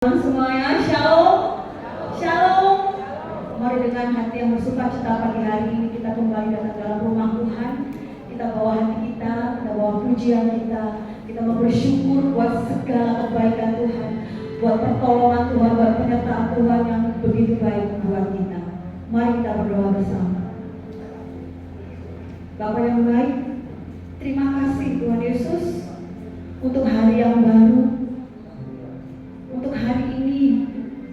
Semuanya, shalom, shalom. Mari dengan hati yang bersukacita pagi hari ini kita kembali datang dalam rumah Tuhan. Kita bawa hati kita bawa pujian kita mau bersyukur buat segala kebaikan Tuhan, buat pertolongan Tuhan, buat penyertaan Tuhan yang begitu baik buat kita. Mari kita berdoa bersama. Bapa yang baik, terima kasih Tuhan Yesus untuk hari yang baru, untuk hari ini,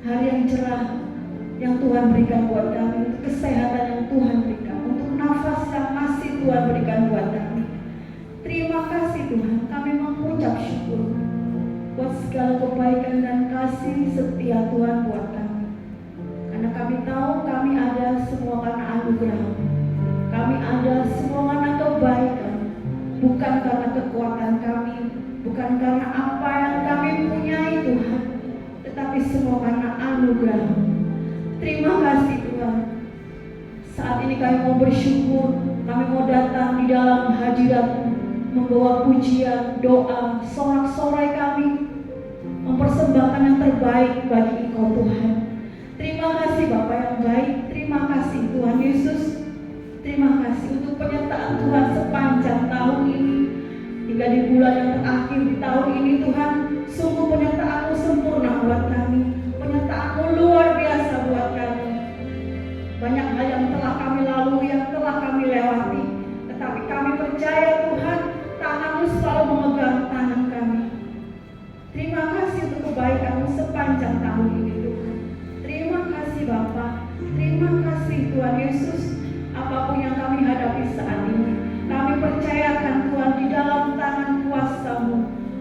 hari yang cerah yang Tuhan berikan buat kami, untuk kesehatan yang Tuhan berikan, untuk nafas yang masih Tuhan berikan buat kami. Terima kasih Tuhan, kami mengucap syukur buat segala kebaikan dan kasih setia Tuhan buat kami. Karena kami tahu kami ada semua karena anugerah, kami ada semua karena kebaikan, bukan karena kekuatan kami, bukan karena apa yang kami punyai Tuhan, tetapi semua karena anugerah. Terima kasih Tuhan. Saat ini kami mau bersyukur, kami mau datang di dalam hadirat-Mu, membawa pujian, doa, sorak-sorai kami, mempersembahkan yang terbaik bagi Engkau Tuhan. Terima kasih Bapa yang baik, terima kasih Tuhan Yesus, terima kasih untuk penyertaan Tuhan sepanjang tahun ini, hingga di bulan yang terakhir di tahun ini Tuhan. Sungguh penyertaan-Mu sempurna buat kami, penyertaan-Mu luar biasa buat kami. Banyak hal yang telah kami lalui, yang telah kami lewati, tetapi kami percaya Tuhan, tangan-Mu selalu memegang tangan kami. Terima kasih untuk kebaikan-Mu sepanjang tahun ini Tuhan. Terima kasih Bapa, terima kasih Tuhan Yesus. Apapun yang kami hadapi saat ini, kami percayakan Tuhan di dalam tangan kuasa-Mu.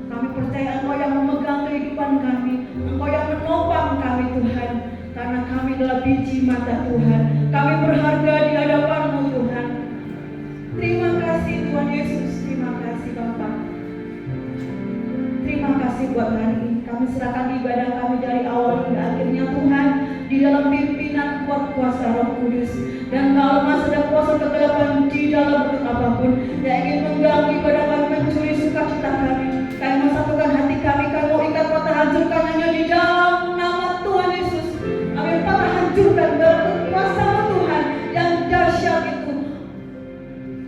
Kami percaya Engkau yang memegang kehidupan kami, Engkau yang menopang kami Tuhan. Karena kami adalah biji mata Tuhan, kami berharga di hadapan-Mu Tuhan. Terima kasih Tuhan Yesus, terima kasih Bapa. Terima kasih buat hari ini. Kami serahkan ibadah kami dari awal hingga akhirnya Tuhan, di dalam pimpinan kuat kuasa Roh Kudus. Dan kalau masih ada kuasa kegelapan di dalam bentuk apapun yang ingin mengganggu ibadah kami, mencuri sukacita kami, kami mau satukan hati kami mau ikat patah hancurkan hanya di dalam nama Tuhan Yesus. Kami patah hancurkan dalam kuasa-Mu Tuhan yang dahsyat itu,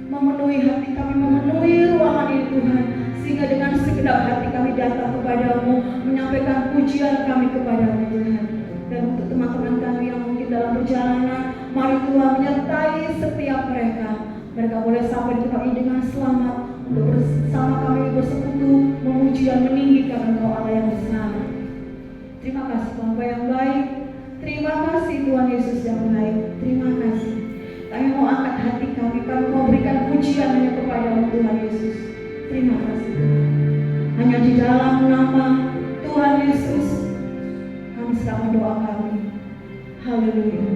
memenuhi hati kami, memenuhi ruangan ini Tuhan, sehingga dengan segenap hati kami datang kepadamu, menyampaikan pujian kami kepadamu Tuhan. Dan untuk teman-teman kami yang mungkin dalam perjalanan, mari Tuhan menyertai setiap mereka. Mereka boleh sampai di tempat ini dengan selamat, untuk bersama kami bersekutu, memuji dan meninggikan Engkau Allah yang bersama. Terima kasih Bapa yang baik, terima kasih Tuhan Yesus yang baik, terima kasih. Kami mau angkat hati kami mau berikan pujian hanya kepada Tuhan Yesus. Terima kasih. Hanya di dalam nama Tuhan Yesus kami serahkan doa kami. Haleluya.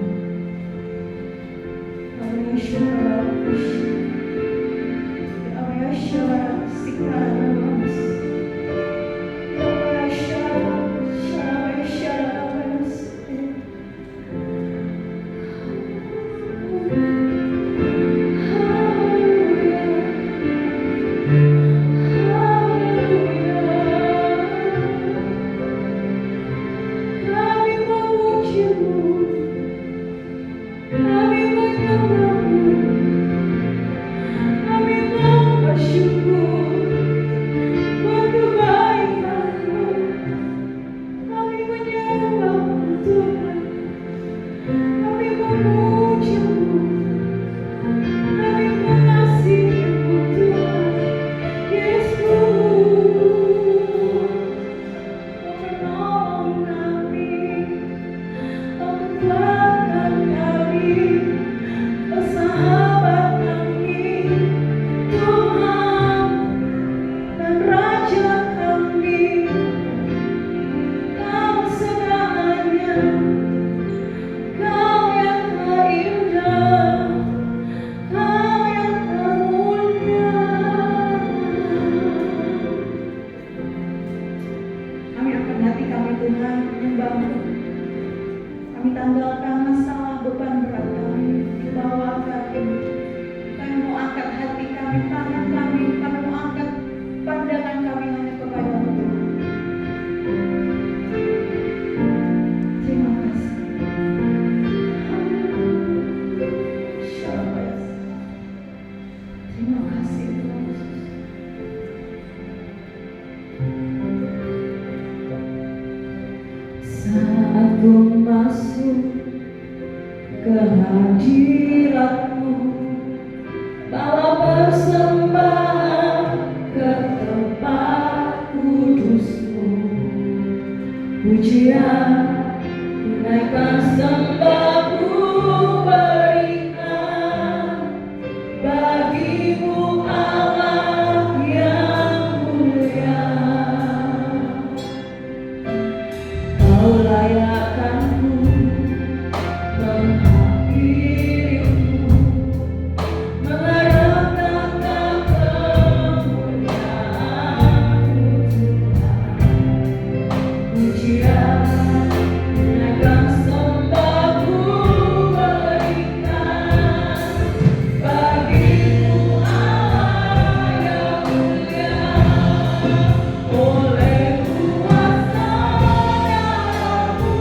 Agung masuk ke hadirat-Mu, bawa persembahan ke tempat kudus-Mu. Pujian naikkan sembah ku berikan bagi-Mu Allah yang mulia. Kau layakkan ku menghadiri-Mu, mengharapkan kemuliaan-Mu Tuhan. Pujian naikkan sembah ku berikan bagi-Mu Allah yang mulia. Oleh kuasa darah-Mu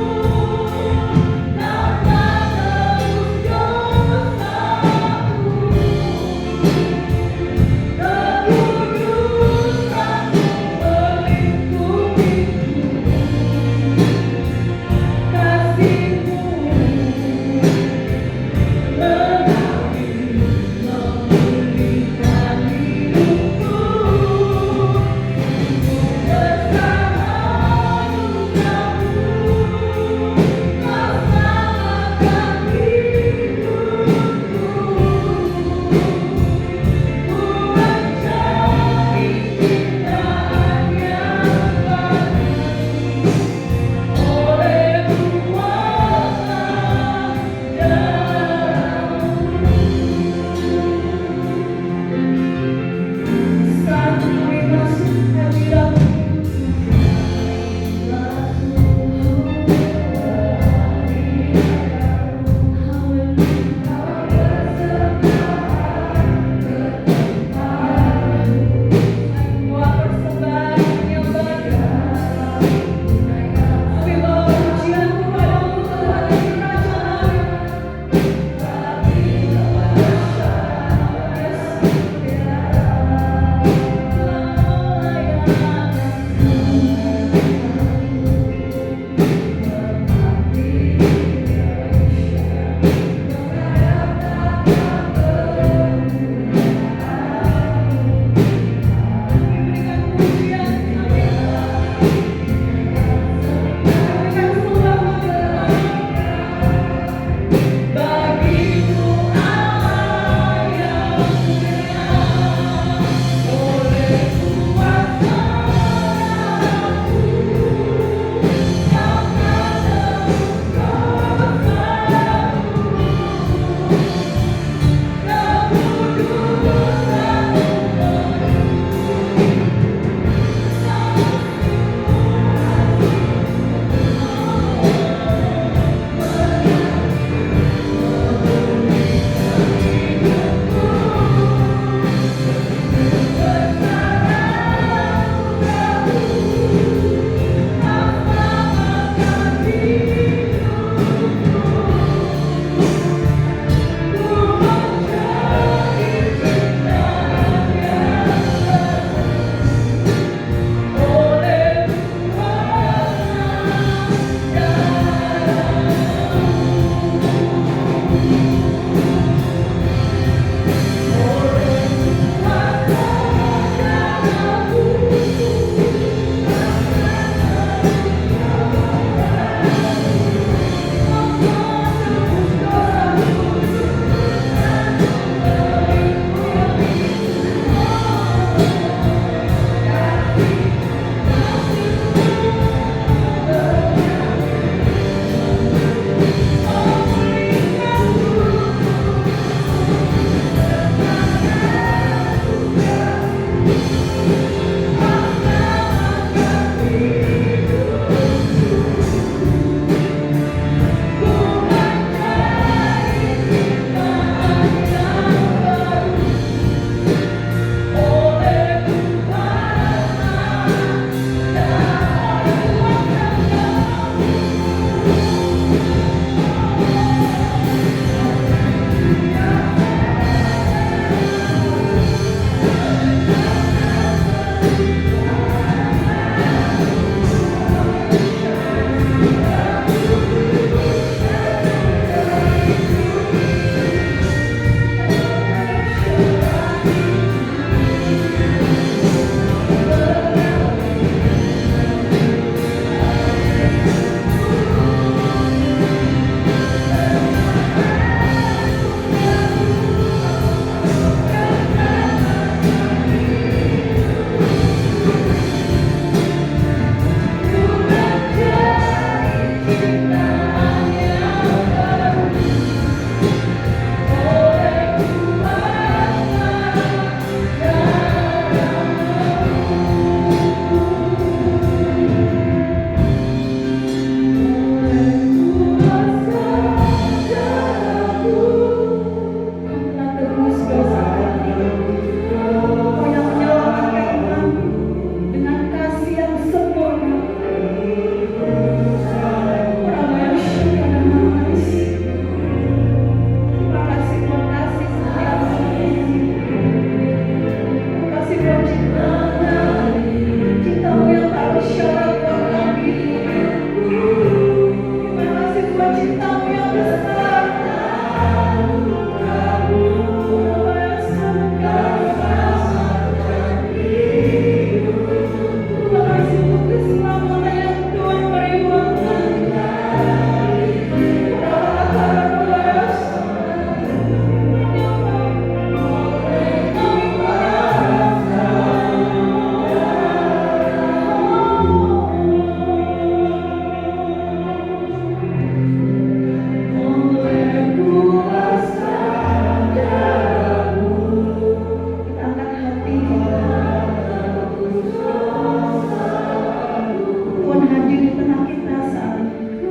hadir di tengah kita saat ini.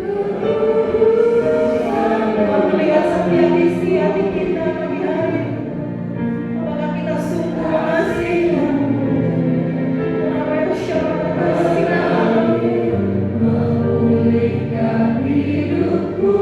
Tuhan melihat setiap isi hati kita pagi hari ini. Apakah kita sungguh mengasihi Tuhan? Memulihkan hidupku,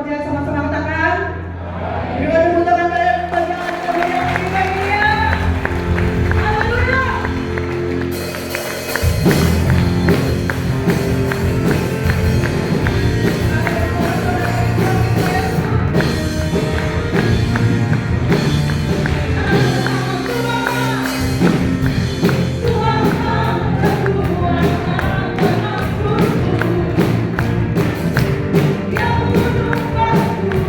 percaya sama-sama katakan. Berikan tepuk tangan kalian bagi Allah yang bahagia. Haleluya. Yang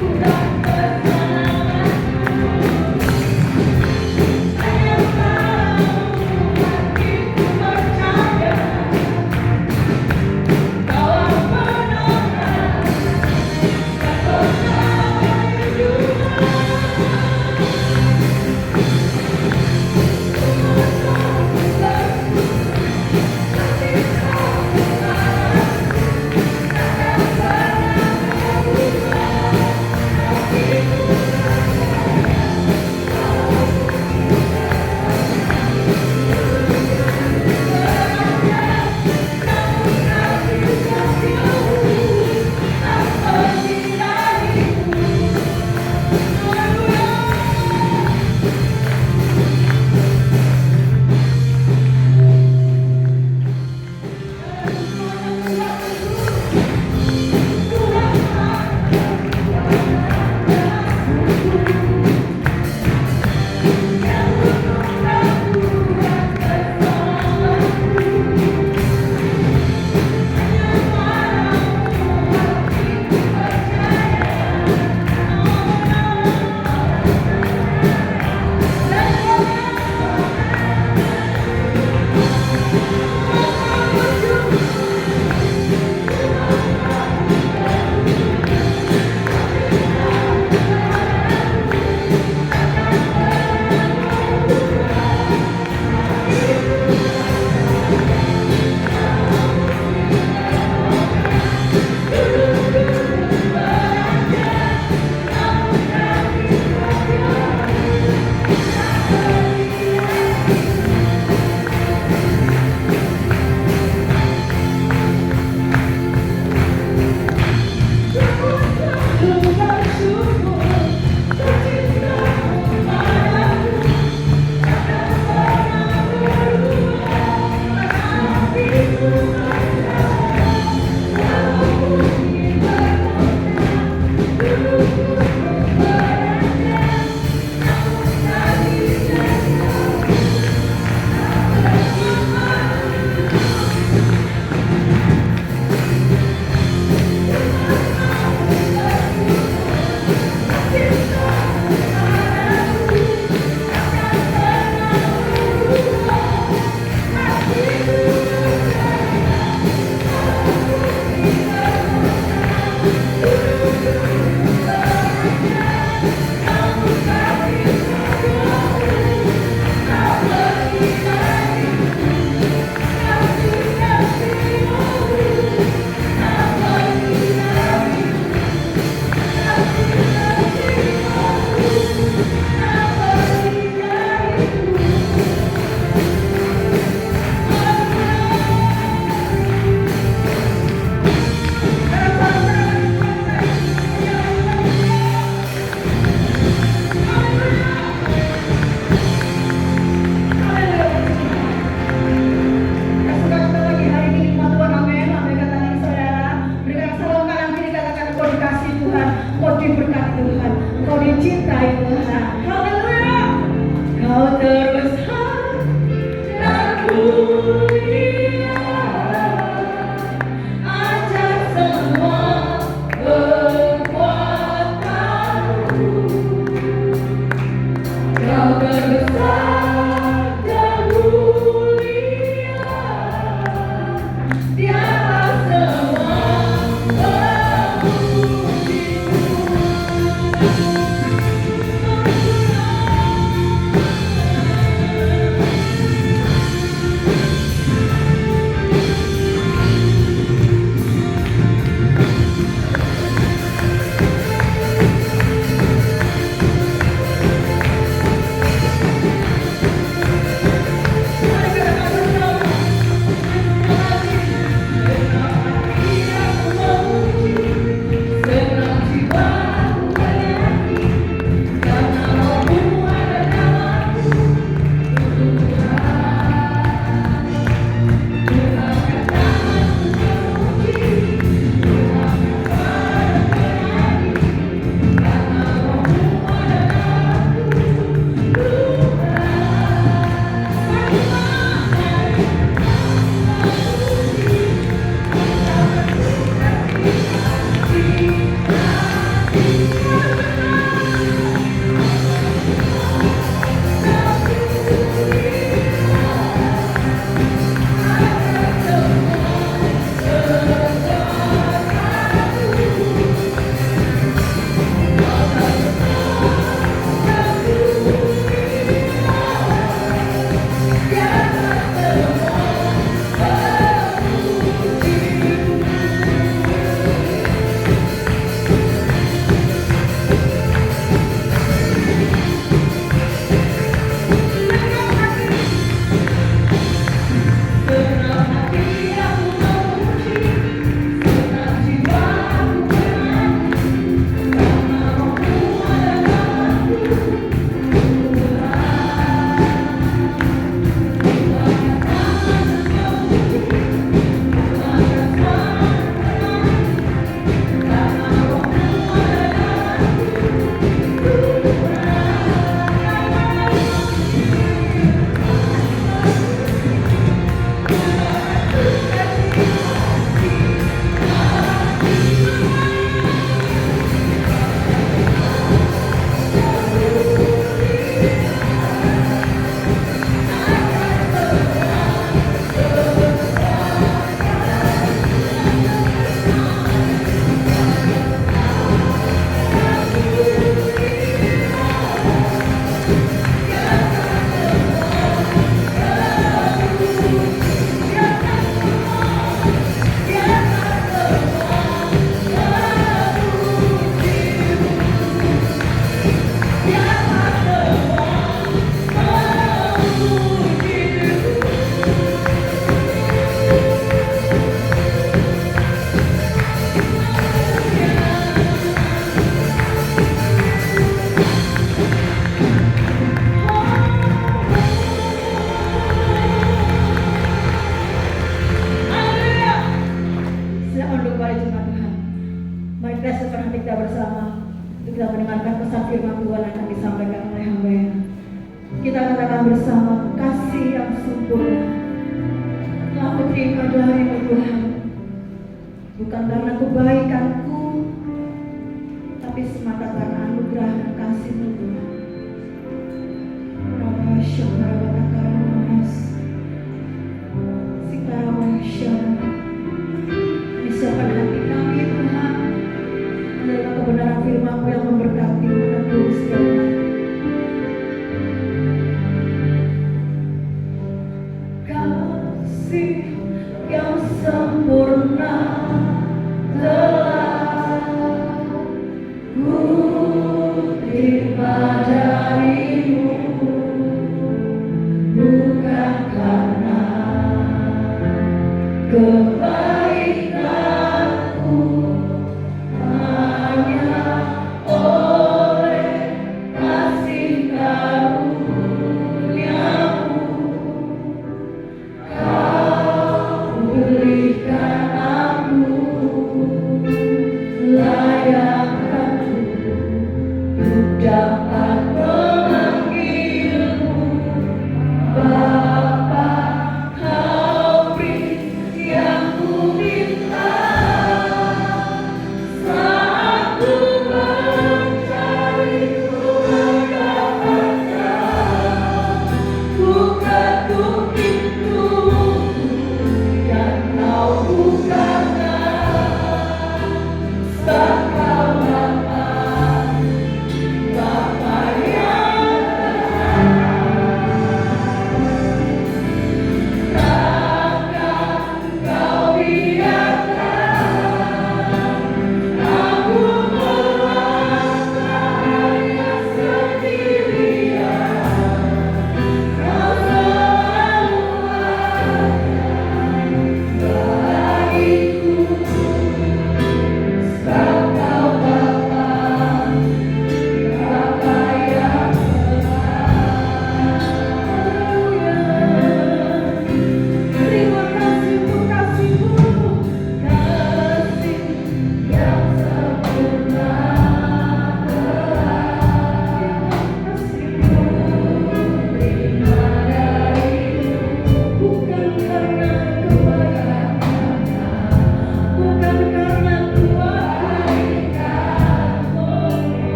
Yang ku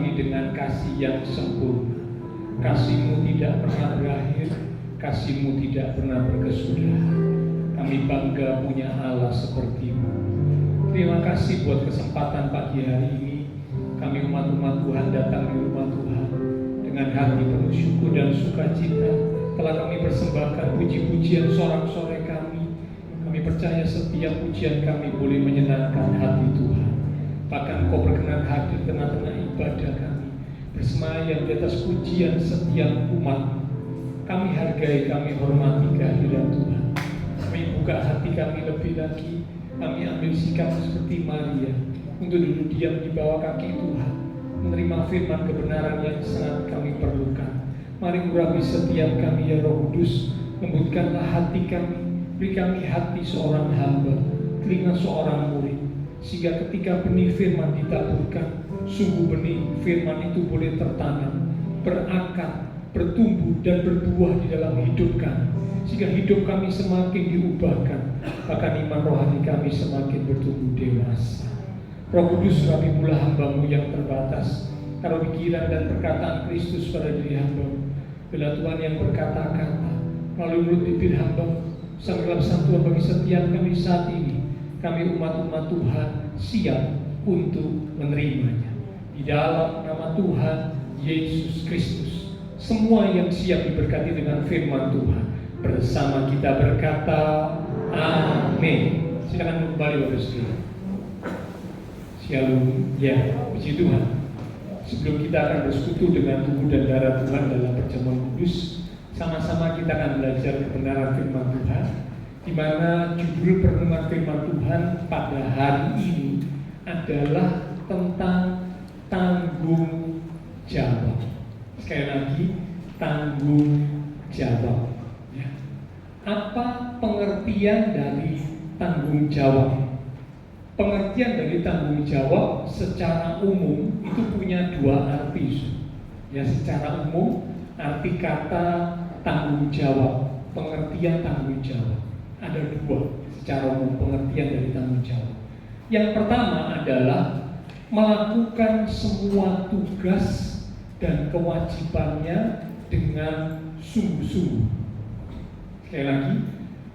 kami dengan kasih yang sempurna. Kasih-Mu tidak pernah berakhir, kasih-Mu tidak pernah berkesudahan. Kami bangga punya Allah seperti-Mu. Terima kasih buat kesempatan pagi hari ini. Kami umat-umat Tuhan datang di rumah Tuhan dengan hati penuh syukur dan sukacita. Telah kami persembahkan puji-pujian sorak-sorai kami. Kami percaya setiap pujian kami boleh menyenangkan hati Tuhan. Bahkan Kau berkenan hadir di tengah-tengah ibadah kami, bersemayam di atas pujian setiap umat. Kami hargai, kami hormati kehadiran Tuhan. Kami buka hati kami lebih lagi. Kami ambil sikap seperti Maria untuk duduk diam di bawah kaki Tuhan, menerima firman kebenaran yang sangat kami perlukan. Mari urapi setiap kami ya Roh Kudus. Lembutkanlah hati kami, beri kami hati seorang hamba, telinga seorang murid, sehingga ketika benih firman ditaburkan, sungguh benih firman itu boleh tertanam, berakar, bertumbuh dan berbuah di dalam hidup kami, sehingga hidup kami semakin diubahkan, bahkan iman rohani kami semakin bertumbuh dewasa. Roh Kudus, kami pula hamba-Mu yang terbatas, karena pikiran dan perkataan Kristus pada diri hamba-Mu. Bila Tuhan yang berkata-kata melalui mulut bibir hamba, sang dalam santuan bagi setiap kami saat ini. Kami umat-umat Tuhan siap untuk menerimanya. Di dalam nama Tuhan Yesus Kristus, semua yang siap diberkati dengan firman Tuhan, bersama kita berkata amin. Silakan kembali Bapak Saudara. Shalom, ya, puji Tuhan. Sebelum kita akan bersekutu dengan tubuh dan darah Tuhan dalam perjamuan kudus, sama-sama kita akan belajar kebenaran firman Tuhan, di mana judul pertemuan firman Tuhan pada hari ini adalah tentang tanggung jawab. Sekali lagi, tanggung jawab. Ya. Apa pengertian dari tanggung jawab? Pengertian dari tanggung jawab secara umum itu punya dua arti. Ya, secara umum arti kata tanggung jawab, pengertian tanggung jawab ada dua secara umum pengertian dari tanggung jawab. Yang pertama adalah melakukan semua tugas dan kewajibannya dengan sungguh-sungguh. Sekali lagi,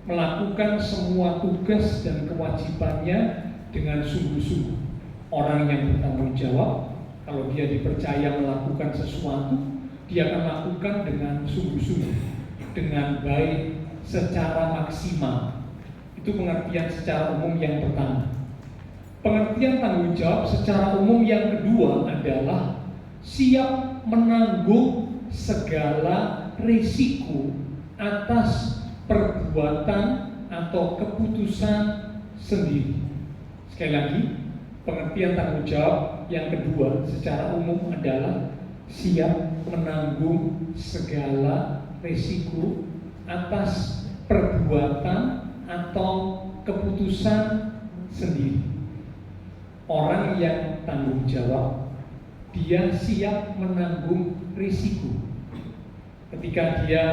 melakukan semua tugas dan kewajibannya dengan sungguh-sungguh. Orang yang bertanggung jawab, kalau dia dipercaya melakukan sesuatu, dia akan lakukan dengan sungguh-sungguh, dengan baik, secara maksimal. Itu pengertian secara umum yang pertama. Pengertian tanggung jawab secara umum yang kedua adalah siap menanggung segala risiko atas perbuatan atau keputusan sendiri. Sekali lagi, pengertian tanggung jawab yang kedua secara umum adalah siap menanggung segala risiko atas perbuatan atau keputusan sendiri. Orang yang tanggung jawab, dia siap menanggung risiko. Ketika dia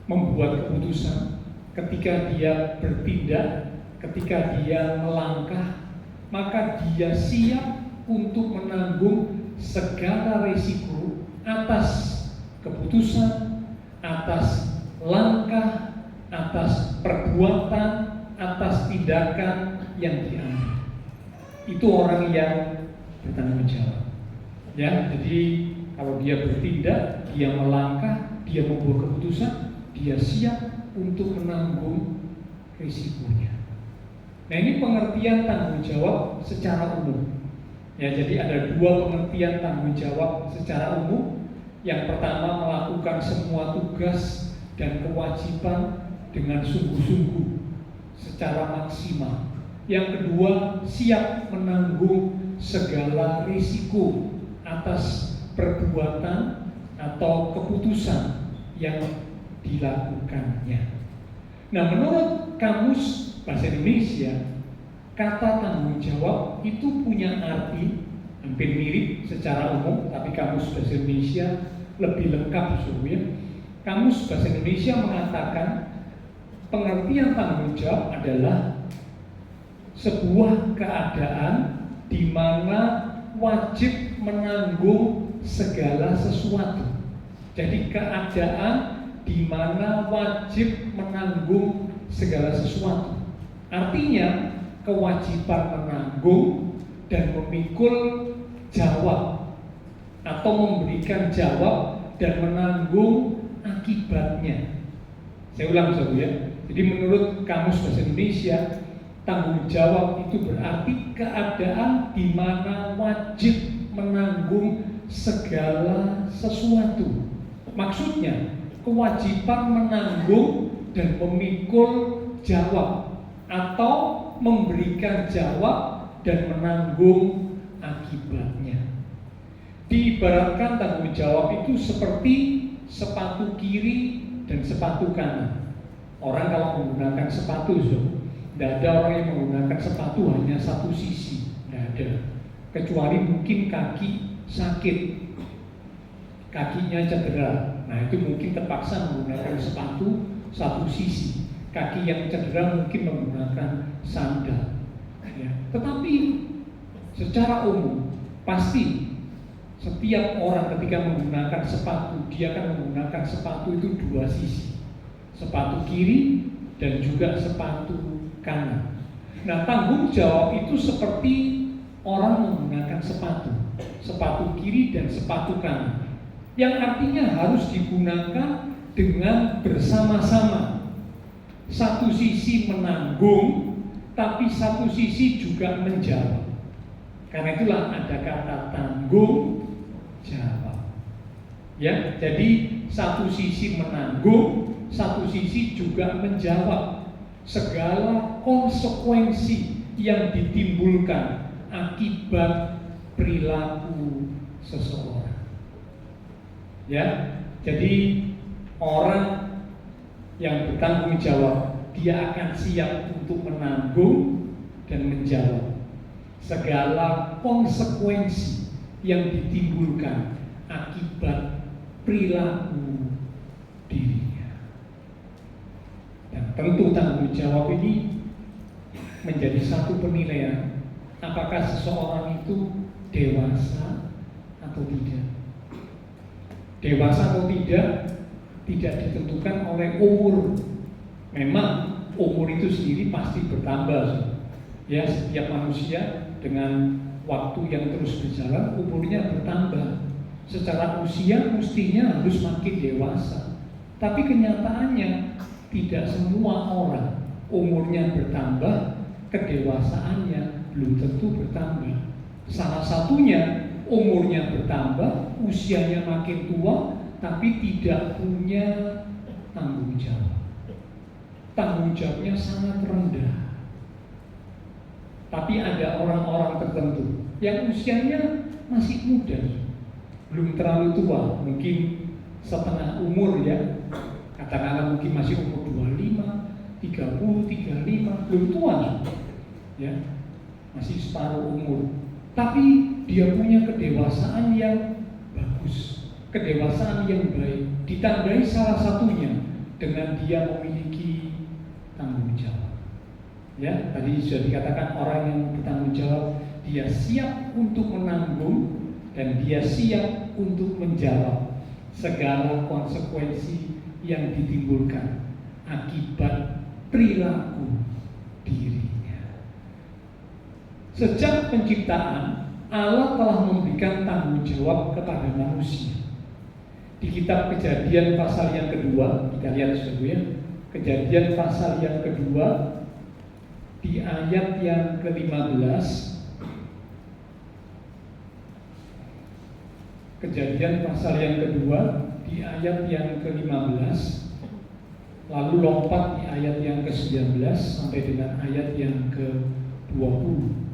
membuat keputusan, ketika dia bertindak, ketika dia melangkah, maka dia siap untuk menanggung segala risiko atas keputusan, atas langkah, atas perbuatan, atas tindakan yang diambil. Itu orang yang bertanggung jawab. Ya, jadi kalau dia bertindak, dia melangkah, dia membuat keputusan, dia siap untuk menanggung risikonya. Nah, ini pengertian tanggung jawab secara umum. Ya, jadi ada dua pengertian tanggung jawab secara umum. Yang pertama, melakukan semua tugas dan kewajiban dengan sungguh-sungguh secara maksimal. Yang kedua, siap menanggung segala risiko atas perbuatan atau keputusan yang dilakukannya. Nah, menurut Kamus Bahasa Indonesia, kata tanggung jawab itu punya arti hampir mirip secara umum, tapi Kamus Bahasa Indonesia lebih lengkap sesungguhnya. Kamus Bahasa Indonesia mengatakan pengertian tanggung jawab adalah sebuah keadaan di mana wajib menanggung segala sesuatu. Jadi keadaan di mana wajib menanggung segala sesuatu. Artinya kewajiban menanggung dan memikul jawab atau memberikan jawab dan menanggung akibatnya. Saya ulang saudara ya. Jadi menurut Kamus Bahasa Indonesia, tanggung jawab itu berarti keadaan di mana wajib menanggung segala sesuatu. Maksudnya kewajiban menanggung dan memikul jawab atau memberikan jawab dan menanggung akibatnya. Diibaratkan tanggung jawab itu seperti sepatu kiri dan sepatu kanan. Orang kalau menggunakan sepatu, tidak ada orang yang menggunakan sepatu hanya satu sisi, tidak ada. Kecuali mungkin kaki sakit, kakinya cedera. Nah itu mungkin terpaksa menggunakan sepatu satu sisi. Kaki yang cedera mungkin menggunakan sandal. Ya. Tetapi secara umum pasti setiap orang ketika menggunakan sepatu, dia akan menggunakan sepatu itu dua sisi. Sepatu kiri dan juga sepatu kanan. Nah, tanggung jawab itu seperti orang menggunakan sepatu kiri dan sepatu kanan, yang artinya harus digunakan dengan bersama-sama. Satu sisi menanggung, tapi satu sisi juga menjawab. Karena itulah ada kata tanggung jawab. Ya, jadi satu sisi menanggung, satu sisi juga menjawab segala konsekuensi yang ditimbulkan akibat perilaku seseorang. Ya, jadi orang yang bertanggung jawab, dia akan siap untuk menanggung dan menjawab segala konsekuensi yang ditimbulkan akibat perilaku dirinya. Dan tentu tanggung jawab ini menjadi satu penilaian apakah seseorang itu dewasa atau tidak. Dewasa atau tidak ditentukan oleh umur. Memang umur itu sendiri pasti bertambah. Ya, setiap manusia dengan waktu yang terus berjalan umurnya bertambah. Secara usia mestinya harus makin dewasa. Tapi kenyataannya tidak semua orang umurnya bertambah, kedewasaannya belum tentu bertambah. Salah satunya umurnya bertambah, usianya makin tua, tapi tidak punya tanggung jawab. Tanggung jawabnya sangat rendah. Tapi ada orang-orang tertentu yang usianya masih muda, belum terlalu tua, mungkin setengah umur ya. Katakanlah mungkin masih umur 25, 30, 35, belum tua ya. Masih separuh umur. Tapi dia punya kedewasaan yang bagus, kedewasaan yang baik, ditandai salah satunya dengan dia memiliki tanggung jawab. Ya, tadi sudah dikatakan orang yang bertanggung jawab, dia siap untuk menanggung dan dia siap untuk menjawab segala konsekuensi yang ditimbulkan akibat perilaku dirinya. Sejak penciptaan, Allah telah memberikan tanggung jawab kepada manusia. Di kitab Kejadian pasal yang kedua, kita lihat saudara ya. Kejadian pasal yang kedua di ayat yang ke-15. Kejadian pasal yang kedua di ayat yang ke-15, lalu lompat di ayat yang ke-19 sampai dengan ayat yang ke-20.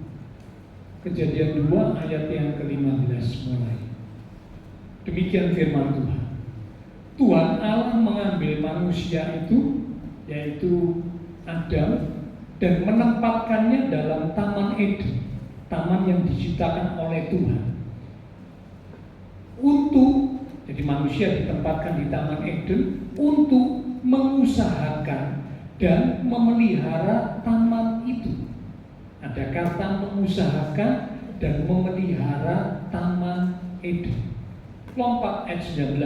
Kejadian 2 ayat yang ke-15 mulai. Demikian firman Tuhan. Tuhan Allah mengambil manusia itu, yaitu Adam, dan menempatkannya dalam Taman Eden, taman yang diciptakan oleh Tuhan. Jadi manusia ditempatkan di Taman Eden untuk mengusahakan dan memelihara taman itu. Ada kata mengusahakan dan memelihara Taman Eden. Lompat ayat 19.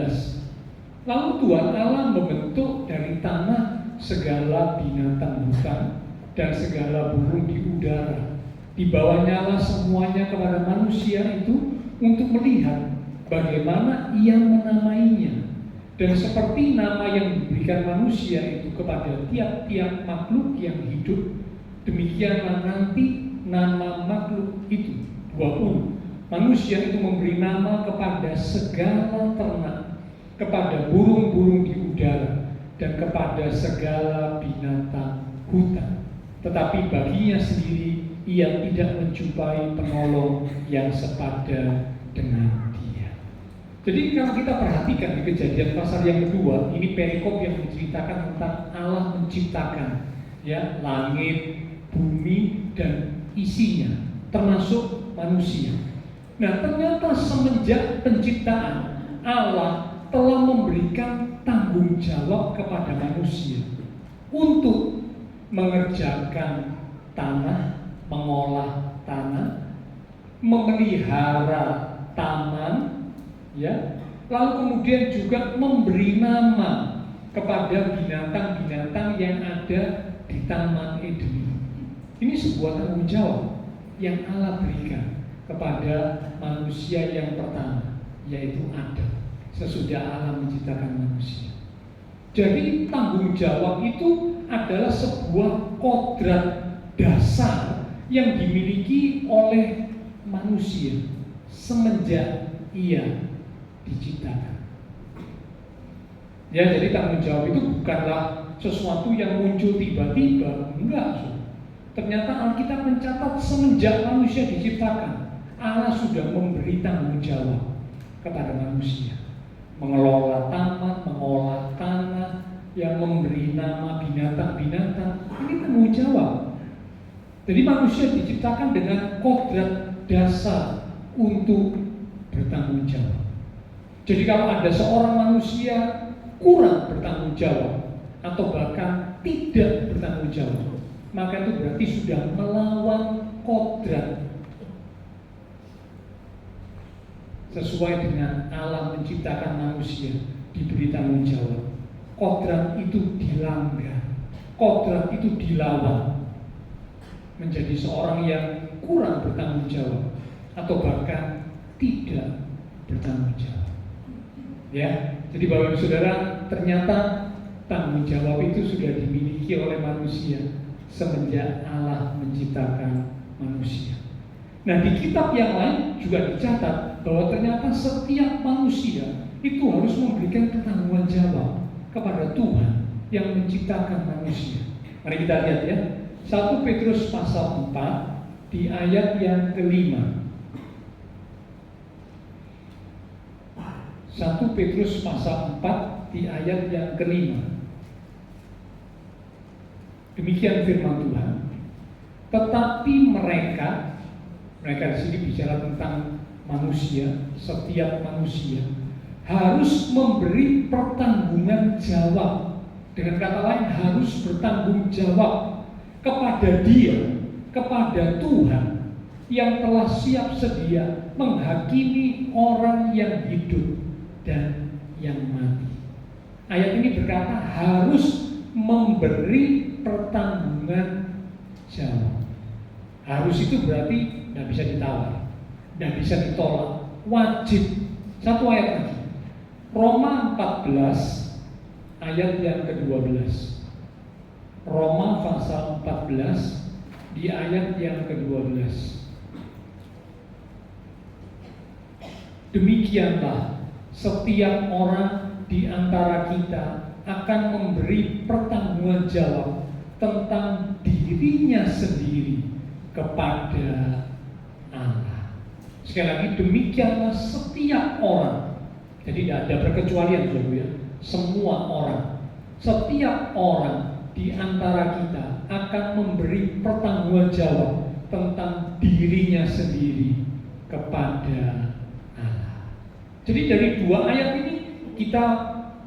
Lalu Tuhan Allah membentuk dari tanah segala binatang hutan dan segala burung di udara. Dibawanyalah semuanya kepada manusia itu untuk melihat bagaimana ia menamainya. Dan seperti nama yang diberikan manusia itu kepada tiap-tiap makhluk yang hidup, demikianlah nanti nama makhluk itu. 20. Manusia itu memberi nama kepada segala ternak, kepada burung-burung di udara, dan kepada segala binatang hutan. Tetapi baginya sendiri ia tidak menjumpai penolong yang sepada dengan dia. Jadi kalau kita perhatikan di Kejadian pasal yang kedua, ini perikop yang menceritakan tentang Allah menciptakan ya langit, bumi dan isinya, termasuk manusia. Nah, ternyata semenjak penciptaan Allah telah memberikan tanggung jawab kepada manusia untuk mengerjakan tanah, mengolah tanah, memelihara taman, ya, lalu kemudian juga memberi nama kepada binatang-binatang yang ada di Taman Eden. Ini sebuah tanggung jawab yang Allah berikan kepada manusia yang pertama, yaitu Adam, sesudah Allah menciptakan manusia. Jadi tanggung jawab itu adalah sebuah kodrat dasar yang dimiliki oleh manusia semenjak ia diciptakan. Ya, jadi tanggung jawab itu bukanlah sesuatu yang muncul tiba-tiba, enggak. Ternyata Alkitab mencatat semenjak manusia diciptakan, Allah sudah memberi tanggung jawab kepada manusia, mengelola taman, mengolah tanah, yang memberi nama binatang-binatang. Ini tanggung jawab. Jadi manusia diciptakan dengan kodrat dasar untuk bertanggung jawab. Jadi kalau ada seorang manusia kurang bertanggung jawab atau bahkan tidak bertanggung jawab, maka itu berarti sudah melawan kodrat sesuai dengan Allah menciptakan manusia diberi tanggung jawab. Kodrat itu dilanggar, kodrat itu dilawan, menjadi seorang yang kurang bertanggung jawab atau bahkan tidak bertanggung jawab. Ya, jadi Bapak Ibu Saudara, ternyata tanggung jawab itu sudah dimiliki oleh manusia semenjak Allah menciptakan manusia. Nah, di kitab yang lain juga dicatat bahwa ternyata setiap manusia itu harus memberikan pertanggungjawaban jawab kepada Tuhan yang menciptakan manusia. Mari kita lihat ya, 1 Petrus pasal 4 di ayat yang ke-5. 1 Petrus pasal 4 di ayat yang ke-5. Demikian firman Tuhan. Tetapi mereka di sini bicara tentang manusia, setiap manusia harus memberi pertanggungan jawab. Dengan kata lain, harus bertanggung jawab kepada Dia, kepada Tuhan yang telah siap sedia menghakimi orang yang hidup dan yang mati. Ayat ini berkata harus memberi pertanggungan jawab. Harus itu berarti tidak bisa ditawar, tidak bisa ditolak, wajib. Satu ayat lagi, Roma 14 ayat yang ke-12. Roma pasal 14 di ayat yang ke-12. Demikianlah setiap orang di antara kita akan memberi pertanggungan jawab tentang dirinya sendiri kepada Allah. Sekali lagi, demikianlah setiap orang. Jadi tidak ada perkecualian, Saudara ya. Semua orang, setiap orang di antara kita akan memberi pertanggungan jawab tentang dirinya sendiri kepada Allah. Jadi dari dua ayat ini kita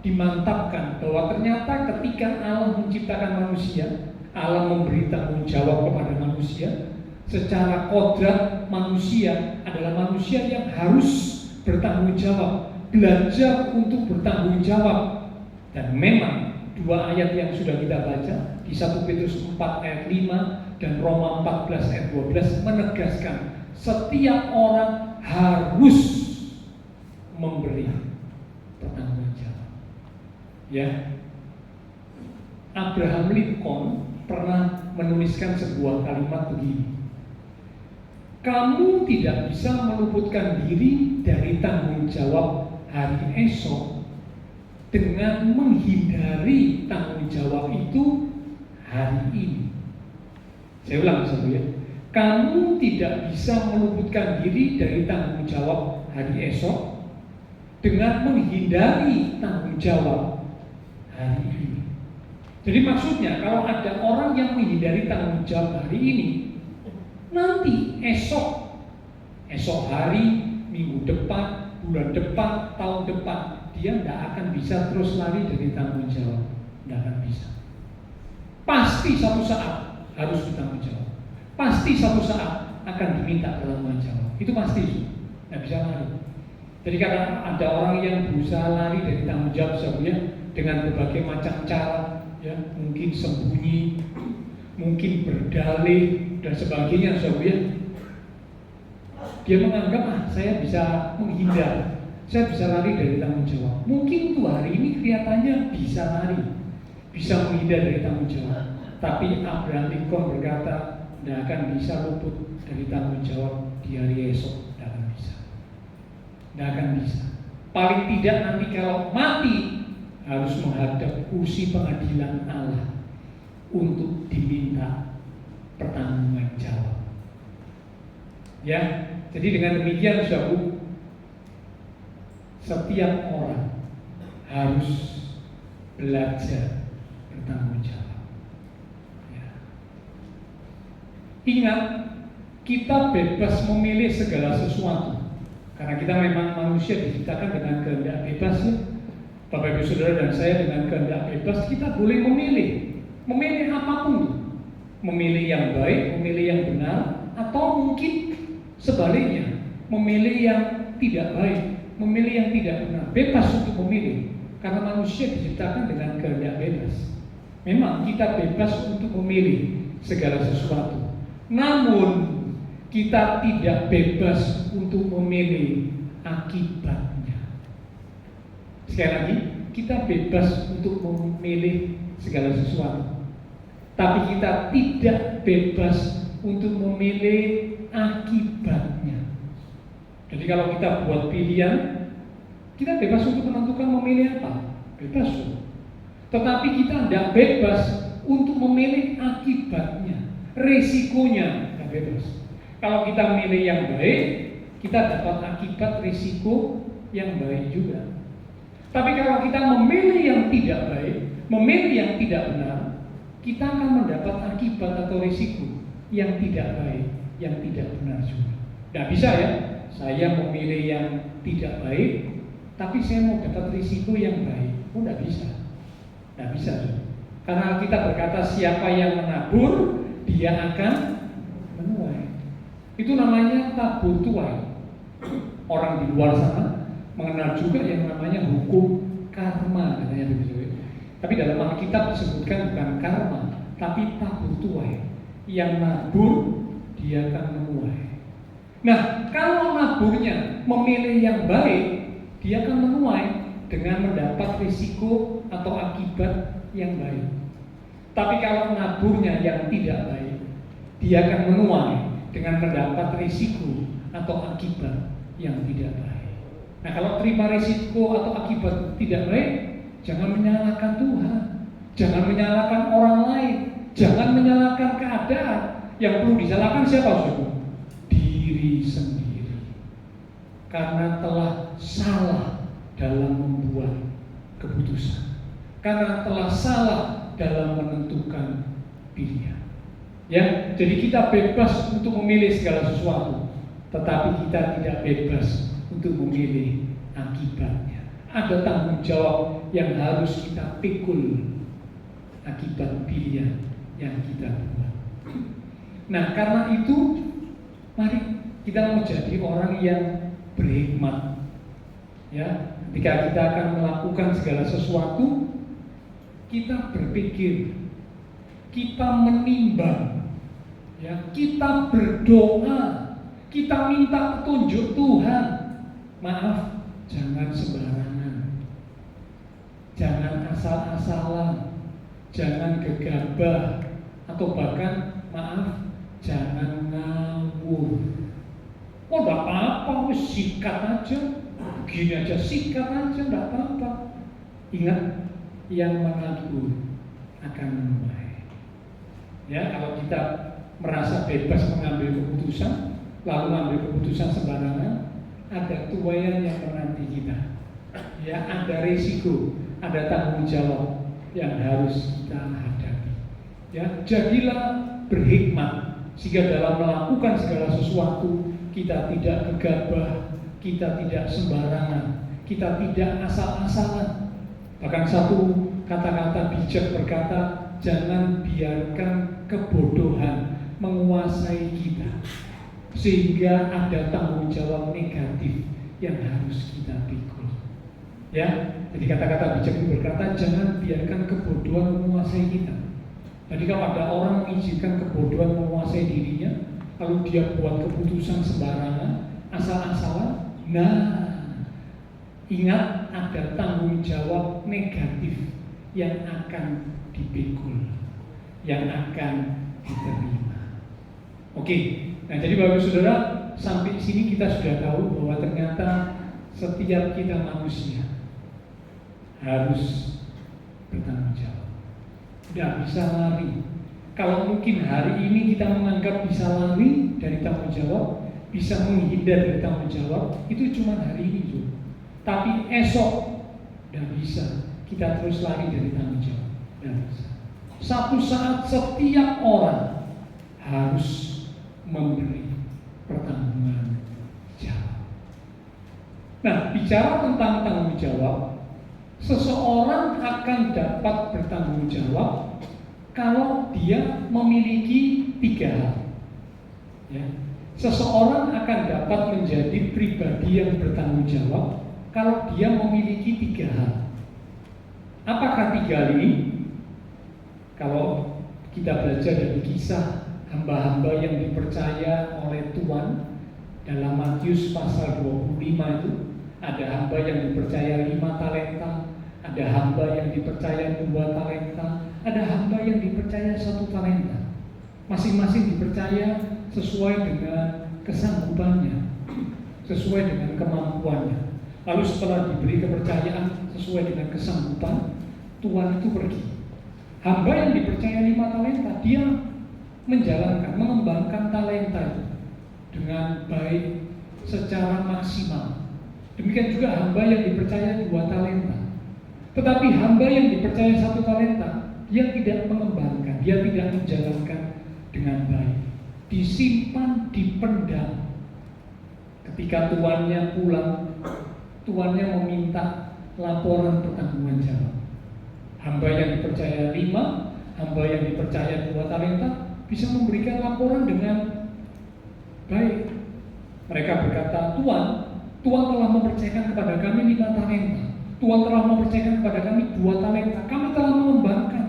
dimantapkan bahwa ternyata ketika Allah menciptakan manusia, Allah memberi tanggung jawab kepada manusia. secara kodrat manusia adalah manusia yang harus bertanggung jawab, belajar untuk bertanggung jawab. Dan memang dua ayat yang sudah kita baca di 1 Petrus 4 ayat 5 dan Roma 14 ayat 12 menegaskan setiap orang harus memberi pertanggung jawab. Ya, Abraham Lincoln pernah menuliskan sebuah kalimat begini: kamu tidak bisa meluputkan diri dari tanggung jawab hari esok dengan menghindari tanggung jawab itu hari ini. Saya ulang satu ya. Kamu tidak bisa meluputkan diri dari tanggung jawab hari esok dengan menghindari tanggung jawab hari ini. Jadi maksudnya kalau ada orang yang menghindari tanggung jawab hari ini, nanti esok hari, minggu depan, bulan depan, tahun depan, dia tidak akan bisa terus lari dari tanggung jawab. Tidak akan bisa. Pasti satu saat harus bertanggung jawab. Pasti satu saat akan diminta pertanggung jawab. Itu pasti, tidak bisa lari. Jadi kadang ada orang yang berusaha lari dari tanggung jawab sebenarnya dengan berbagai macam cara, ya, mungkin sembunyi, mungkin berdalih dan sebagainya, sebenarnya dia menganggap saya bisa menghindar, saya bisa lari dari tanggung jawab. Mungkin tuh hari ini kelihatannya bisa lari, bisa menghindar dari tanggung jawab. Tapi Abraham Lincoln berkata, tidak akan bisa luput dari tanggung jawab di hari esok. Tidak akan bisa. Tidak akan bisa. Paling tidak nanti kalau mati harus menghadap kursi pengadilan Allah untuk diminta pertanggung jawab. Ya, jadi dengan demikian saudara, setiap orang harus belajar bertanggung jawab. Ingat, kita bebas memilih segala sesuatu. Karena kita memang manusia diciptakan dengan kehendak bebas ya. Bapak Ibu Saudara dan saya dengan kehendak bebas kita boleh memilih. Memilih apapun. Memilih yang baik, memilih yang benar, atau mungkin sebaliknya, memilih yang tidak baik, memilih yang tidak benar. Bebas untuk memilih. Karena manusia diciptakan dengan kehendak bebas. Memang kita bebas untuk memilih segala sesuatu. Namun kita tidak bebas untuk memilih akibatnya. Sekali lagi, kita bebas untuk memilih segala sesuatu, tapi kita tidak bebas untuk memilih akibatnya. Jadi kalau kita buat pilihan, kita bebas untuk menentukan memilih apa, bebas. Tetapi kita tidak bebas untuk memilih akibatnya. Risikonya tidak bebas. Kalau kita milih yang baik, kita dapat akibat risiko yang baik juga. Tapi kalau kita memilih yang tidak baik, memilih yang tidak benar, kita akan mendapat akibat atau risiko yang tidak baik, yang tidak benar juga. Tidak bisa ya, saya memilih yang tidak baik, tapi saya mau dapat risiko yang baik. Oh, tidak bisa. Tidak bisa juga. Karena kita berkata siapa yang menabur, dia akan menuai. Itu namanya tabur tuai. Orang di luar sana mengenal juga yang namanya hukum karma, katanya begitu. Tapi dalam Alkitab disebutkan bukan karma, tapi tabur tuai. Yang nabur dia akan menuai. Nah, kalau naburnya memilih yang baik, dia akan menuai dengan mendapat risiko atau akibat yang baik. Tapi kalau naburnya yang tidak baik, dia akan menuai dengan mendapat risiko atau akibat yang tidak baik. Nah, kalau terima risiko atau akibat tidak baik, jangan menyalahkan Tuhan, jangan menyalahkan orang lain, jangan menyalahkan keadaan. Yang perlu disalahkan siapa, saudara? Diri sendiri. Karena telah salah dalam membuat keputusan, karena telah salah dalam menentukan pilihan. Ya, jadi kita bebas untuk memilih segala sesuatu, tetapi kita tidak bebas untuk memilih akibatnya. Ada tanggung jawab yang harus kita pikul akibat pilihan yang kita buat. Nah, karena itu mari kita menjadi orang yang berhikmat. Ya, ketika kita akan melakukan segala sesuatu, kita berpikir, kita menimbang, ya, kita berdoa, kita minta petunjuk Tuhan. Maaf, jangan sembarangan, jangan asal-asalan, jangan gegabah, atau bahkan maaf, jangan ngawur. Oh, enggak apa-apa, wis sikat aja, begini aja, sikat aja, enggak apa-apa. Ingat, yang menganggur akan menuai. Ya, kalau kita merasa bebas mengambil keputusan, lalu mengambil keputusan sembarangan, ada tuaian yang menanti kita. Ya, ada risiko, ada tanggung jawab yang harus kita hadapi. Ya, jadilah berhikmat sehingga dalam melakukan segala sesuatu kita tidak gegabah, kita tidak sembarangan, kita tidak asal-asalan. Bahkan satu kata-kata bijak berkata, jangan biarkan kebodohan menguasai kita sehingga ada tanggung jawab negatif yang harus kita pikul. Ya, jadi kata-kata bijak itu berkata, jangan biarkan kebodohan menguasai kita. Jadi kalau ada orang mengizinkan kebodohan menguasai dirinya, lalu dia buat keputusan sembarangan, asal-asalan, nah, ingat ada tanggung jawab negatif yang akan dipikul, yang akan diterima. Oke, nah jadi Bapak Saudara, sampai sini kita sudah tahu bahwa ternyata setiap kita manusia harus bertanggung jawab. Tidak bisa lari. Kalau mungkin hari ini kita menganggap bisa lari dari tanggung jawab, bisa menghindar dari tanggung jawab, itu cuma hari ini juga. Tapi esok tidak bisa kita terus lari dari tanggung jawab. Tidak bisa. Satu saat setiap orang harus memberi pertanggungan jawab. Nah, bicara tentang tanggung jawab, seseorang akan dapat bertanggung jawab kalau dia memiliki 3 hal. Ya. Seseorang akan dapat menjadi pribadi yang bertanggung jawab kalau dia memiliki 3 hal. Apakah 3 hal ini? Kalau kita belajar dari kisah hamba-hamba yang dipercaya oleh Tuhan dalam Matius pasal 25 itu, ada hamba yang dipercaya 5 talenta, ada hamba yang dipercaya 2 talenta, ada hamba yang dipercaya 1 talenta. Masing-masing dipercaya sesuai dengan kesanggupannya, sesuai dengan kemampuannya. Lalu setelah diberi kepercayaan sesuai dengan kesanggupan, Tuhan itu pergi. Hamba yang dipercaya 5 talenta, dia menjalankan, mengembangkan talenta itu dengan baik, secara maksimal. Demikian juga hamba yang dipercaya 2 talenta. Tetapi hamba yang dipercaya 1 talenta, dia tidak mengembangkan, dia tidak menjalankan dengan baik. Disimpan, dipendam. Ketika tuannya pulang, tuannya meminta laporan pertanggungan jawab. Hamba yang dipercaya 5, hamba yang dipercaya 2 talenta bisa memberikan laporan dengan baik. Mereka berkata, Tuhan telah mempercayakan kepada kami 5 talenta. Tuhan telah mempercayakan kepada kami 2 talenta. Kami telah mengembangkan.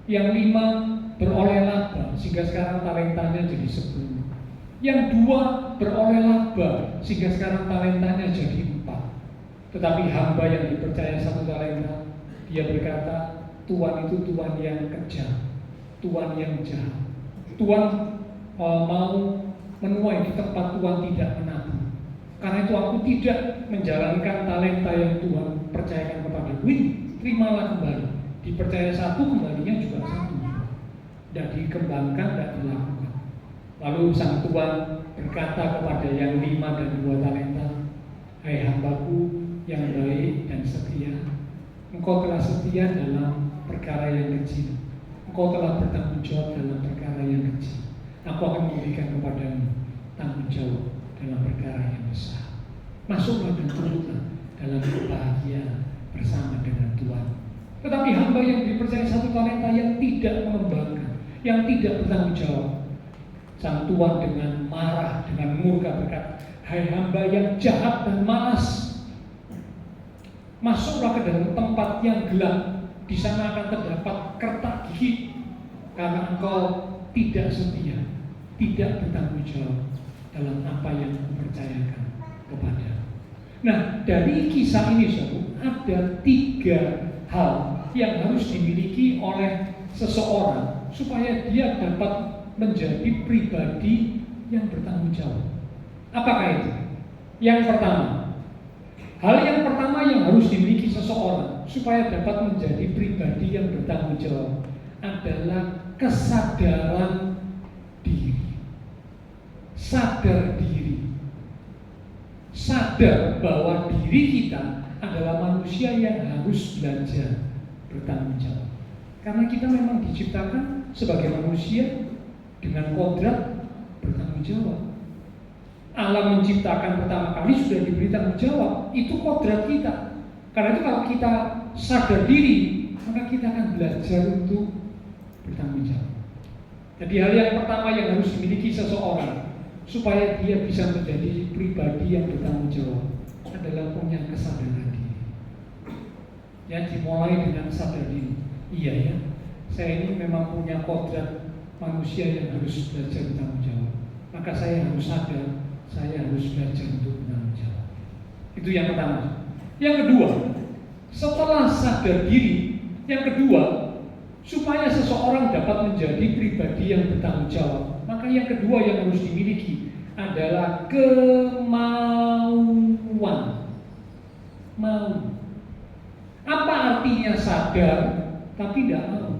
Yang 5 beroleh laba, sehingga sekarang talentanya jadi 10. Yang 2 beroleh laba, sehingga sekarang talentanya jadi 4. Tetapi hamba yang dipercaya 1 talenta, dia berkata, Tuhan itu Tuhan yang kejam, Tuhan yang jahat. Tuhan mau menuai di tempat Tuhan tidak menabung. Karena itu aku tidak menjalankan talenta yang Tuhan percayakan kepadaku. Terimalah kembali. Dipercaya 1, kembalinya juga 1. Tidak dikembangkan, tidak dilakukan. Lalu sang Tuhan berkata kepada yang 5 dan 2 talenta, hai hambaku yang baik dan setia, engkau telah setia dalam perkara yang kecil, engkau telah bertanggung jawab dalam perkara yang kecil. Aku akan memberikan kepadamu tanggung jawab dalam perkara yang besar. Masuklah dan turutlah dalam kebahagiaan bersama dengan Tuhan. Tetapi hamba yang dipercaya 1 talenta yang tidak mengembangkan, yang tidak bertanggung jawab, sang tuan dengan marah, dengan murka berkata, "Hai hamba yang jahat dan malas, masuklah ke dalam tempat yang gelap. Di sana akan terdapat kertak gigi, karena engkau tidak setia, tidak bertanggung jawab dalam apa yang kupercayakan kepada." Nah, dari kisah ini ada 3 hal yang harus dimiliki oleh seseorang supaya dia dapat menjadi pribadi yang bertanggung jawab. Apakah itu? Yang pertama, hal yang pertama yang harus dimiliki seseorang supaya dapat menjadi pribadi yang bertanggung jawab adalah kesadaran diri. Sadar diri. Sadar bahwa diri kita adalah manusia yang harus belajar bertanggung jawab. Karena kita memang diciptakan sebagai manusia dengan kodrat bertanggung jawab. Allah menciptakan pertama kali sudah diberi tanggung jawab, itu kodrat kita. Karena itu kalau kita sadar diri, maka kita akan belajar untuk bertanggung jawab. Jadi hal yang pertama yang harus dimiliki seseorang supaya dia bisa menjadi pribadi yang bertanggung jawab adalah punya kesadaran diri. Ya, dimulai dengan sadar diri. Iya ya, saya ini memang punya kodrat manusia yang harus belajar bertanggung jawab. Maka saya harus sadar, saya harus belajar untuk bertanggung jawab. Itu yang pertama. Yang kedua, setelah sadar diri, yang kedua, supaya seseorang dapat menjadi pribadi yang bertanggung jawab, maka yang kedua yang harus dimiliki adalah kemauan. Mau. Apa artinya sadar tapi tidak mau?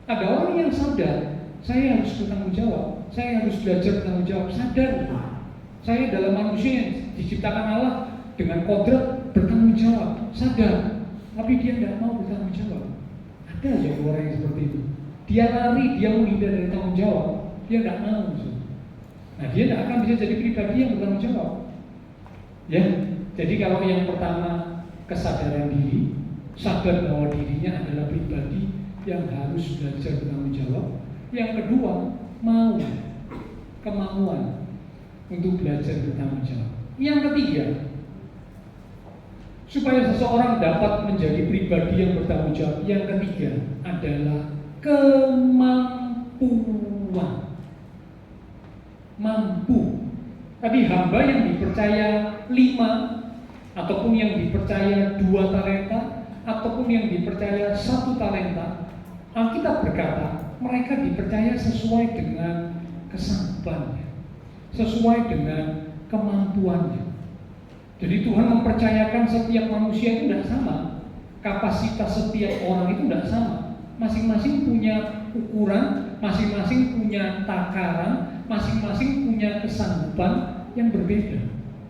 Ada orang yang sadar, saya harus bertanggung jawab, saya harus belajar bertanggung jawab, sadar. Saya adalah manusia yang diciptakan Allah dengan kodrat bertanggung jawab, sadar. Tapi dia tidak mau bertanggung jawab. Ada aja orang yang seperti itu. Dia lari, dia menghindar dari tanggung jawab, dia tidak mau. Nah, dia tidak akan bisa jadi pribadi yang bertanggung jawab. Ya, jadi kalau yang pertama kesadaran diri, sadar bahwa dirinya adalah pribadi yang harus belajar bertanggung jawab. Yang kedua, mau, kemauan untuk belajar bertanggung jawab. Yang ketiga, supaya seseorang dapat menjadi pribadi yang bertanggung jawab, yang ketiga adalah kemampuan. Mampu. Tadi hamba yang dipercaya 5, ataupun yang dipercaya 2 talenta, ataupun yang dipercaya 1 talenta, Alkitab berkata mereka dipercaya sesuai dengan kesanggupannya, sesuai dengan kemampuannya. Jadi Tuhan mempercayakan setiap manusia itu tidak sama, kapasitas setiap orang itu tidak sama. Masing-masing punya ukuran, masing-masing punya takaran, masing-masing punya kesanggupan yang berbeda.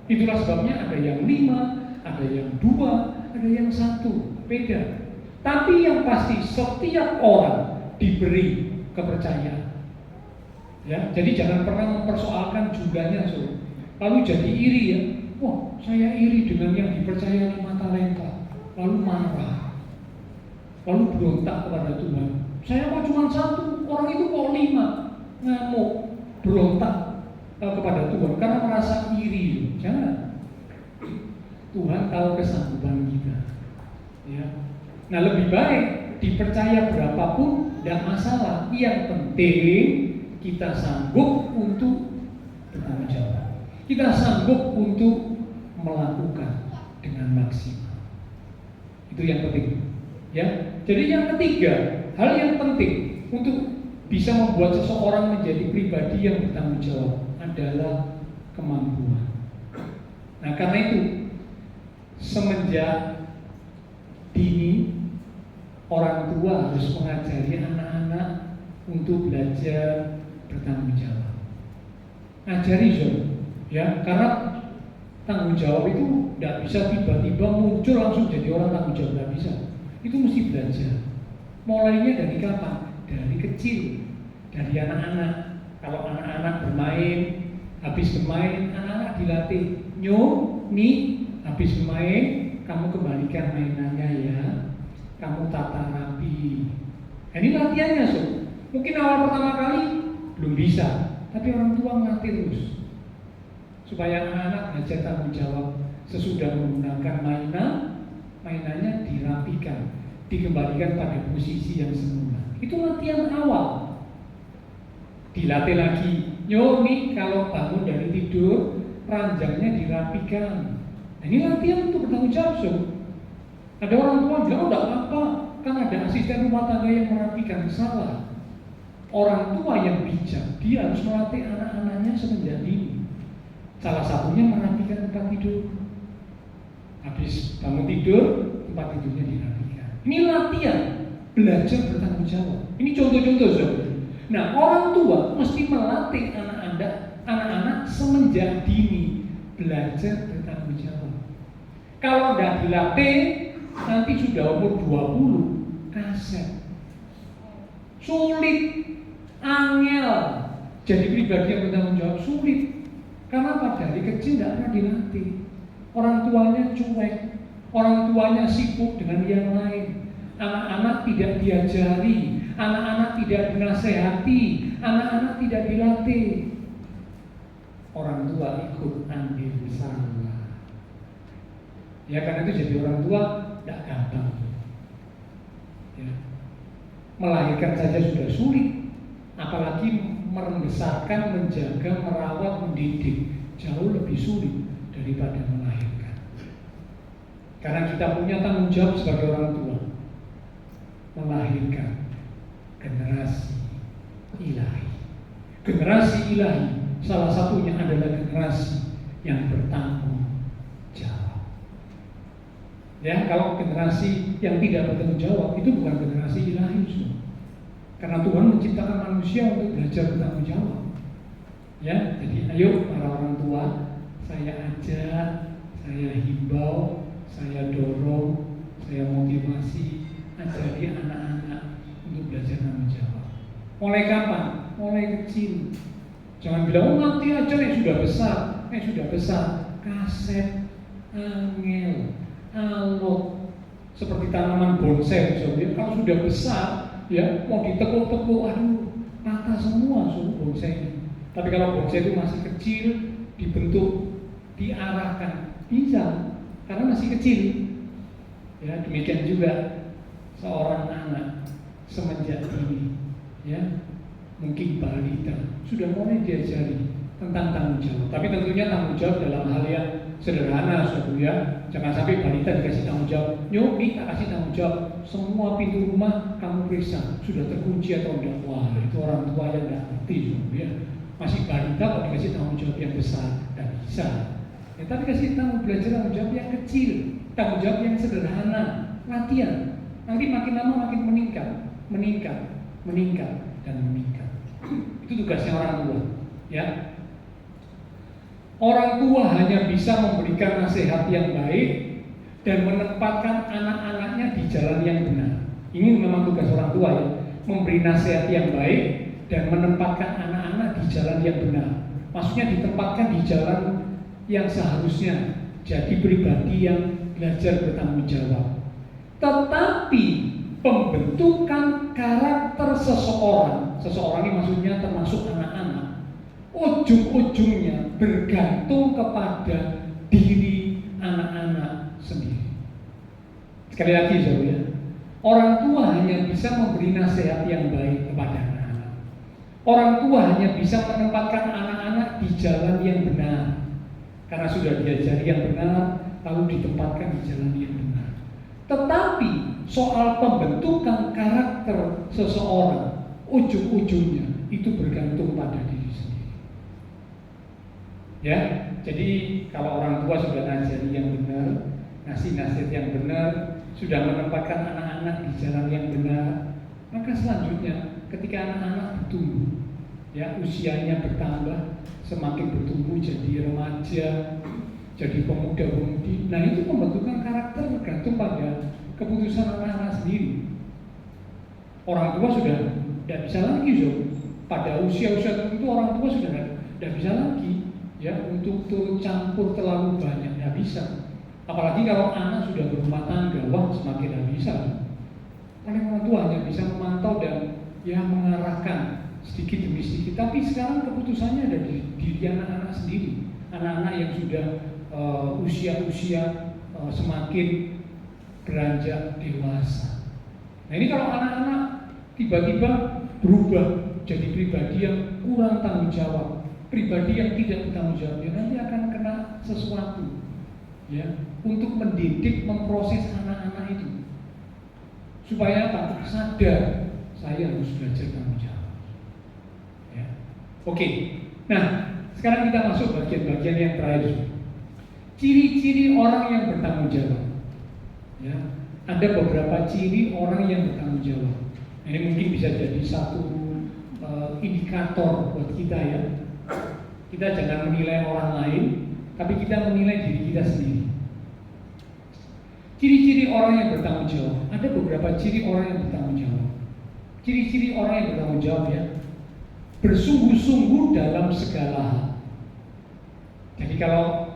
Itulah sebabnya ada yang 5, ada yang 2, ada yang 1, beda. Tapi yang pasti setiap orang diberi kepercayaan. Ya, jadi jangan pernah mempersoalkan jumlahnya, lalu jadi iri ya. Wah, saya iri dengan yang dipercaya 5 talenta, lalu marah, lalu berontak kepada Tuhan. Saya kok cuma 1, orang itu kok 5, ngamuk, berontak kepada Tuhan karena merasa iri. Jangan. Tuhan tahu kesanggupan kita. Ya. Nah, lebih baik dipercaya berapapun tidak masalah. Yang penting kita sanggup untuk bertanggung jawab. Kita sanggup untuk melakukan dengan maksimal. Itu yang penting. Ya. Jadi yang ketiga, hal yang penting untuk bisa membuat seseorang menjadi pribadi yang bertanggung jawab adalah kemampuan. Nah, karena itu semenjak dini orang tua harus mengajari anak-anak untuk belajar bertanggung jawab. Ajari ya, karena tanggung jawab itu tidak bisa tiba-tiba muncul langsung jadi orang tanggung jawab, tidak bisa. Itu mesti belajar. Mulainya dari kapan? Dari kecil, dari anak-anak. Kalau anak-anak bermain, habis bermain, anak-anak dilatih. Habis bermain, kamu kembalikan mainannya ya. Kamu tata rapi. Ini latihannya, Mungkin awal pertama kali belum bisa, tapi orang tua ngelatih terus supaya anak-anak belajar tanggung jawab. Sesudah menggunakan mainannya dirapikan, dikembalikan pada posisi yang semula. Itu latihan awal. Dilatih lagi. Nih kalau bangun dari tidur, ranjangnya dirapikan. Nah, ini latihan untuk bertanggung jawab. Ada orang tua bilang, oh enggak apa-apa, kan ada asisten rumah tangga yang merapikan. Salah. Orang tua yang bijak, dia harus melatih anak-anaknya semenjak dini. Salah satunya merapikan tempat tidur. Habis bangun tidur, tempat tidurnya dirapikan. Ini latihan, belajar bertanggung jawab. Ini contoh-contoh, saudara. Nah, orang tua mesti melatih anak-anak semenjak dini belajar bertanggung jawab. Kalau tidak dilatih, nanti sudah umur 20, kaset. Sulit, angel. Jadi pribadi yang bertanggung jawab sulit. Karena pada dari kecil tidak pernah dilatih. Orang tuanya cuek, orang tuanya sibuk dengan yang lain. Anak-anak tidak diajari, anak-anak tidak dinasehati, anak-anak tidak dilatih. Orang tua ikut ambil salah. Ya karena itu jadi orang tua tidak gampang. Ya. Melahirkan saja sudah sulit, apalagi membesarkan, menjaga, merawat, mendidik jauh lebih sulit daripada melahirkan. Karena kita punya tanggung jawab sebagai orang tua, melahirkan generasi ilahi. Generasi ilahi salah satunya adalah generasi yang bertanggung jawab. Ya, kalau generasi yang tidak bertanggung jawab itu bukan generasi ilahi, karena Tuhan menciptakan manusia untuk belajar bertanggung jawab. Ya, jadi ayo para orang tua, saya ajak, saya himbau, saya dorong, saya motivasi, ajari anak-anak untuk belajar tanggung jawab. Mulai kapan? Mulai kecil. Jangan bilang, oh nanti aja sudah besar. Sudah besar, kaset, angel, alot, seperti tanaman bonsai. Kalau sudah besar, ya mau ditekuk-tekuk, aduh, patah semua bonsai. Tapi kalau bonsai itu masih kecil, dibentuk, diarahkan, bisa. Karena masih kecil. Ya, demikian juga seorang anak semenjak dini, ya, mungkin balita sudah mulai diajari tentang tanggung jawab. Tapi tentunya tanggung jawab dalam hal yang sederhana, saudara ya. Jangan sampai balita dikasih tanggung jawab. Nih, tak kasih tanggung jawab. Semua pintu rumah kamu periksa, sudah terkunci atau tidak? Wah, itu orang tua yang tidak ngerti, ya. Masih balita kok dikasih tanggung jawab yang besar, tidak bisa. Ya, tapi kasih belajar tanggung jawab yang kecil, tanggung jawab yang sederhana, latihan. Nanti makin lama makin meningkat, dan meningkat. Itu tugasnya orang tua, ya. Orang tua hanya bisa memberikan nasihat yang baik dan menempatkan anak-anaknya di jalan yang benar. Ini memang tugas orang tua, ya, memberi nasihat yang baik dan menempatkan anak-anak di jalan yang benar. Maksudnya ditempatkan di jalan yang seharusnya, jadi pribadi yang belajar bertanggung jawab. Tetapi pembentukan karakter seseorang ini maksudnya termasuk anak-anak, ujung-ujungnya bergantung kepada diri anak-anak sendiri. Sekali lagi, saudara, ya, orang tua hanya bisa memberi nasihat yang baik kepada anak-anak. Orang tua hanya bisa menempatkan anak-anak di jalan yang benar. Karena sudah diajari yang benar, lalu ditempatkan di jalan yang benar. Tetapi soal pembentukan karakter seseorang, ujung-ujungnya itu bergantung pada diri sendiri. Ya, jadi kalau orang tua sudah ngajari yang benar, ngasih nasihat yang benar, sudah menempatkan anak-anak di jalan yang benar, maka selanjutnya ketika anak-anak bertumbuh, ya usianya bertambah, semakin bertumbuh jadi remaja, jadi pemuda-pemudi. Nah, itu pembentukan karakter bergantung pada keputusan anak-anak sendiri. Orang tua sudah tidak bisa lagi, pada usia-usia tertentu orang tua sudah tidak bisa lagi, ya, untuk turut campur terlalu banyak, tidak bisa. Apalagi kalau anak sudah berumah tangga, wah semakin tidak bisa. Karena orang tua hanya bisa memantau dan ya mengarahkan sedikit demi sedikit sedikit. Tapi sekarang keputusannya ada di diri anak-anak sendiri. Anak-anak yang sudah usia-usia semakin beranjak dewasa. Nah ini kalau anak-anak tiba-tiba berubah jadi pribadi yang kurang tanggung jawab, pribadi yang tidak bertanggung jawab, ya nanti akan kena sesuatu, ya, untuk mendidik, memproses anak-anak itu supaya apa? Sadar saya harus belajar tanggung jawab. Ya. Oke. Nah, sekarang kita masuk bagian-bagian yang terakhir. Ciri-ciri orang yang bertanggung jawab. Ya, ada beberapa ciri orang yang bertanggung jawab. Ini mungkin bisa jadi satu indikator buat kita ya. Kita jangan menilai orang lain, tapi kita menilai diri kita sendiri. Ciri-ciri orang yang bertanggung jawab. Ada beberapa ciri orang yang bertanggung jawab. Ciri-ciri orang yang bertanggung jawab ya. Bersungguh-sungguh dalam segala hal. Jadi kalau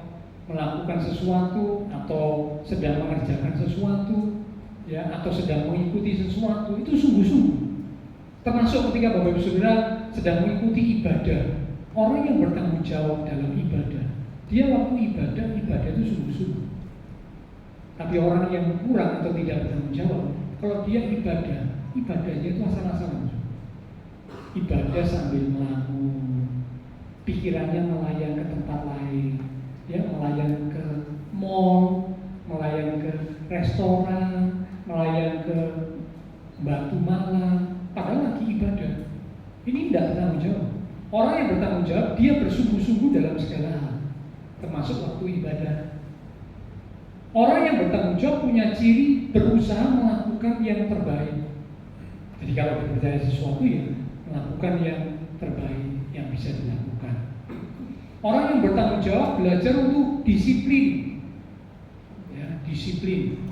melakukan sesuatu atau sedang mengerjakan sesuatu, ya, atau sedang mengikuti sesuatu, itu sungguh-sungguh. Termasuk ketika Bapak Ibu Saudara sedang mengikuti ibadah. Orang yang bertanggung jawab dalam ibadah, dia waktu ibadah itu sungguh-sungguh. Tapi orang yang kurang atau tidak bertanggung jawab, kalau dia ibadahnya itu asal-asalan. Ibadah sambil melamun, pikirannya melayang ke tempat lain, ya, melayang ke mall, melayang ke restoran, melayang ke Batu Malang, padahal lagi ibadah. Ini tidak bertanggung jawab. Orang yang bertanggung jawab, dia bersungguh-sungguh dalam segala hal, termasuk waktu ibadah. Orang yang bertanggung jawab punya ciri berusaha melakukan yang terbaik. Jadi kalau dipercaya sesuatu ya melakukan yang terbaik yang bisa dilakukan. Orang yang bertanggung jawab belajar untuk disiplin, ya, disiplin.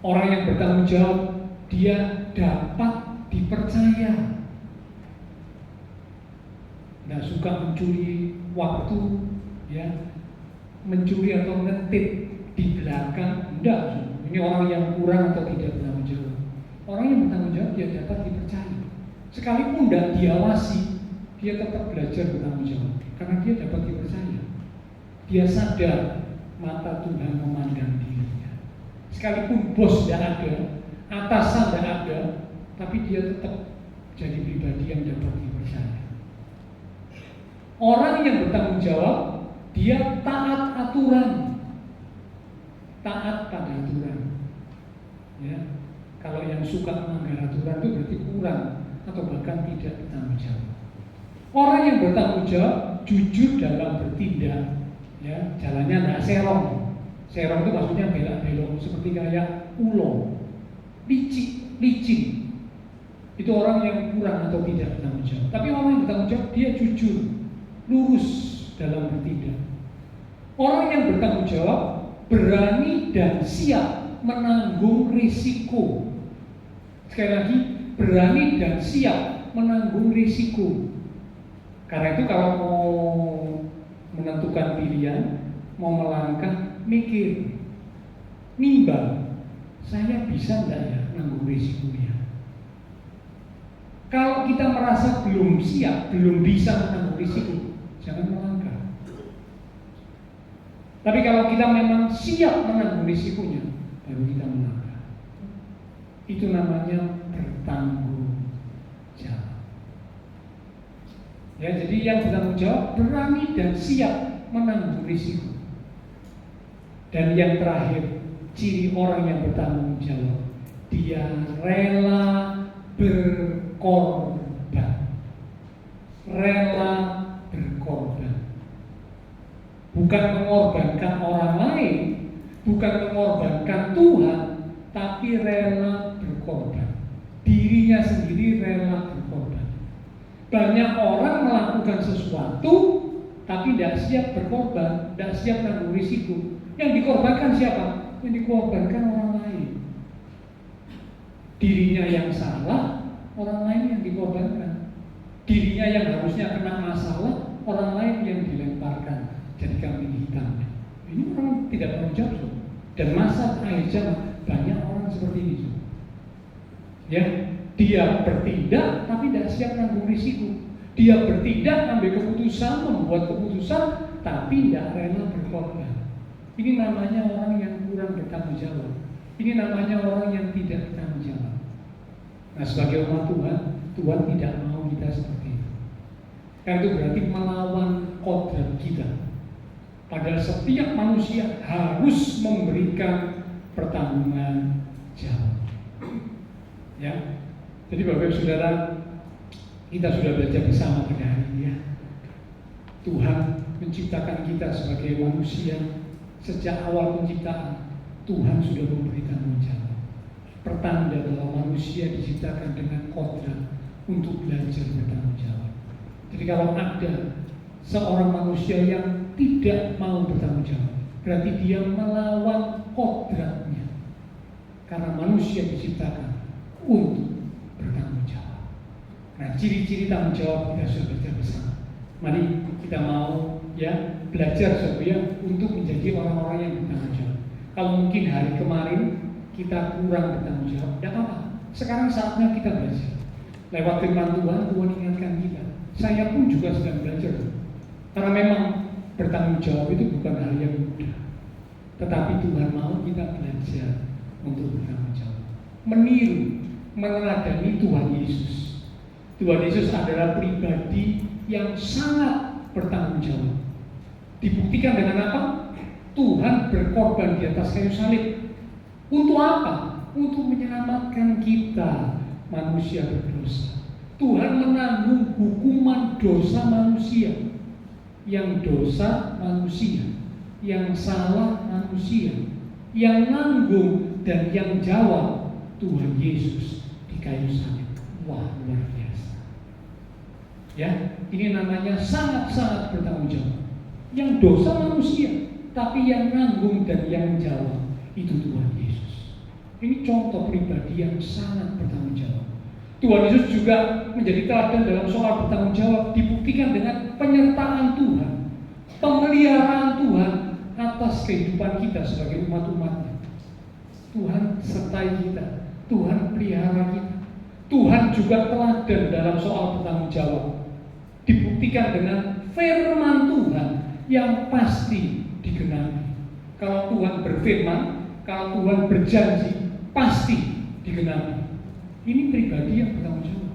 Orang yang bertanggung jawab dia dapat dipercaya. Nggak suka mencuri waktu, ya, mencuri atau ngintip di belakang, enggak. Ini orang yang kurang atau tidak bertanggung jawab. Orang yang bertanggung jawab dia dapat dipercaya. Sekalipun tidak diawasi, dia tetap belajar bertanggung jawab karena dia dapat dipercaya. Dia sadar mata Tuhan memandang dirinya. Sekalipun bos tidak ada, atasan tidak ada, tapi dia tetap jadi pribadi yang dapat dipercaya. Orang yang bertanggung jawab, dia taat aturan. Taat pada aturan. Ya. Kalau yang suka melanggar aturan itu berarti kurang atau bahkan tidak bertanggung jawab. Orang yang bertanggung jawab jujur dalam bertindak, ya, jalannya tidak serong. Serong itu maksudnya belak-belok seperti kayak ulo, licin. Itu orang yang kurang atau tidak bertanggung jawab. Tapi orang yang bertanggung jawab dia jujur, lurus dalam bertindak. Orang yang bertanggung jawab berani dan siap menanggung risiko. Sekali lagi, berani dan siap menanggung risiko. Karena itu kalau mau menentukan pilihan, mau melangkah, mikir, nimbang, saya bisa enggak ya menanggung risikonya. Kalau kita merasa belum siap, belum bisa menanggung risiko, jangan melangkah. Tapi kalau kita memang siap menanggung risikonya, baru kita melangkah. Itu namanya bertanggung jawab. Ya, jadi yang bertanggung jawab berani dan siap menanggung risiko. Dan yang terakhir, ciri orang yang bertanggung jawab, dia rela berkorban. Rela berkorban. Bukan mengorbankan orang lain, bukan mengorbankan Tuhan, tapi rela berkorban. Dirinya sendiri rela berkorban. Banyak orang melakukan sesuatu, tapi tidak siap berkorban, tidak siap menanggung risiko. Yang dikorbankan siapa? Yang dikorbankan orang lain. Dirinya yang salah, orang lain yang dikorbankan. Dirinya yang harusnya kena masalah, orang lain yang dilemparkan jadi kambing hitam. Ini orang tidak bertanggung jawab. Dan masa akhir zaman banyak orang seperti ini. Ya, dia bertindak tapi tidak siap menanggung risiko. Dia bertindak, ambil keputusan, membuat keputusan, tapi tidak rela berkorban. Ini namanya orang yang kurang bertanggung jawab. Ini namanya orang yang tidak bertanggung jawab. Nah, sebagai umat Tuhan, Tuhan tidak mau kita seperti itu. Karena itu berarti melawan kodrat kita. Padahal setiap manusia harus memberikan pertanggungan jawab. Ya, jadi Bapak Ibu Saudara, kita sudah belajar bersama pada hari ini ya. Tuhan menciptakan kita sebagai manusia. Sejak awal penciptaan, Tuhan sudah memberi tanggung jawab. Pertanda bahwa manusia diciptakan dengan kodrat untuk belajar bertanggung jawab. Jadi kalau ada seorang manusia yang tidak mau bertanggung jawab, berarti dia melawan kodratnya. Karena manusia diciptakan untuk bertanggung jawab. Nah, ciri-ciri tanggung jawab kita sudah belajar bersama. Mari kita mau ya belajar supaya untuk menjadi orang-orang yang bertanggung jawab. Kalau mungkin hari kemarin kita kurang bertanggung jawab, tidak apa-apa. Sekarang saatnya kita belajar. Lewat firman Tuhan, Tuhan ingatkan kita. Saya pun juga sedang belajar. Karena memang bertanggung jawab itu bukan hal yang mudah. Tetapi Tuhan mau kita belajar untuk bertanggung jawab. Meniru, meneladani Tuhan Yesus. Tuhan Yesus adalah pribadi yang sangat bertanggung jawab. Dibuktikan dengan apa? Tuhan berkorban di atas kayu salib. Untuk apa? Untuk menyelamatkan kita, manusia berdosa. Tuhan menanggung hukuman dosa manusia. Yang dosa manusia, yang salah manusia, yang nanggung dan yang jawab Tuhan Yesus di kayu salib. Wah, luar biasa. Ya, ini namanya sangat-sangat bertanggung jawab. Yang dosa manusia, tapi yang nanggung dan yang jawab itu Tuhan Yesus. Ini contoh pribadi yang sangat bertanggung jawab. Tuhan Yesus juga menjadi teladan dalam soal bertanggung jawab, dibuktikan dengan penyertaan Tuhan, pemeliharaan Tuhan atas kehidupan kita sebagai umat-umatnya. Tuhan sertai kita, Tuhan pelihara kita. Tuhan juga teladan dalam soal bertanggung jawab, dibuktikan dengan firman Tuhan yang pasti digenapi. Kalau Tuhan berfirman, kalau Tuhan berjanji, pasti digenapi. Ini pribadi yang bertanggung jawab.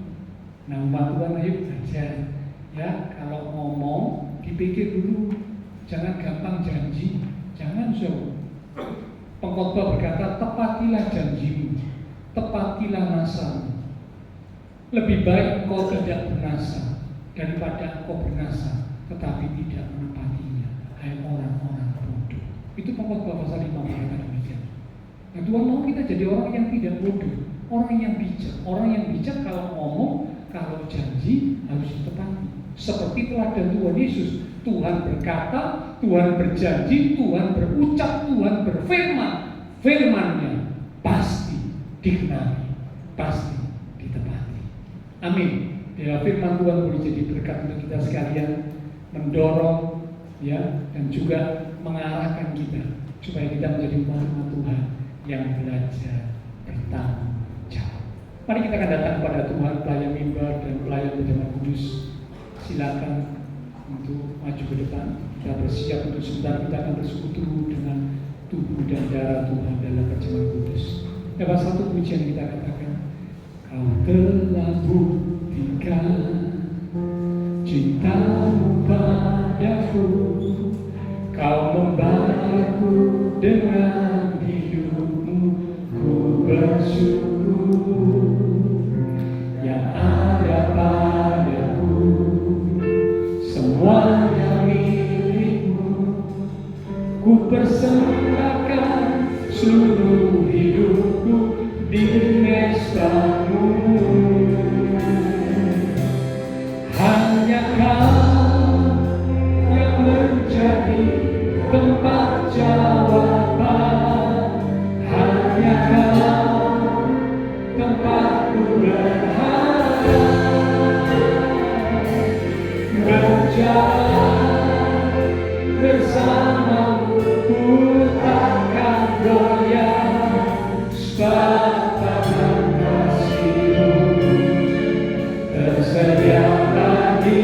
Nah, umat Tuhan ayo belajar. Ya, kalau ngomong dipikir dulu, jangan gampang janji, jangan so. Pengkhotbah berkata, tepatilah janjimu, tepatilah nasamu. Lebih baik engkau tidak bernasa daripada engkau bernasa tetapi tidak menepatinya. Hai orang-orang bodoh. Itu Pengkhotbah pasal 5 berkata demikian. Nah, Tuhan mau kita jadi orang yang tidak bodoh, orang yang bijak. Orang yang bijak kalau ngomong, kalau janji harus ditepati. Seperti teladan Tuhan Yesus. Tuhan berkata, Tuhan berjanji, Tuhan berucap, Tuhan berfirman. Firman-Nya pasti digenapi, pasti ditepati. Amin. Ya, firman Tuhan boleh jadi berkat untuk kita sekalian, mendorong ya dan juga mengarahkan kita supaya kita menjadi umat Tuhan yang belajar bertanggung jawab. Mari kita akan datang kepada Tuhan, pelayan mimbar dan pelayan berjamaah kudus. Silakan untuk maju ke depan. Kita bersiap untuk sebentar kita akan bersekutu dengan tubuh dan darah Tuhan dalam berjamaah kudus. Dapat satu pujian kita katakan, Kau telah buktikan cintamu padaku, Kau membayarku dengan hidupmu, ku bersyukur. Yang ada padaku semuanya milikmu, ku persembahkan seluruh hidupku di mestamu. Hanya Kau yang menjadi tempat jawaban, hanya Kau tempatku berharap. Berjalan bersamamu ku takkan goyah, sebab kasih-Mu tersedia bagi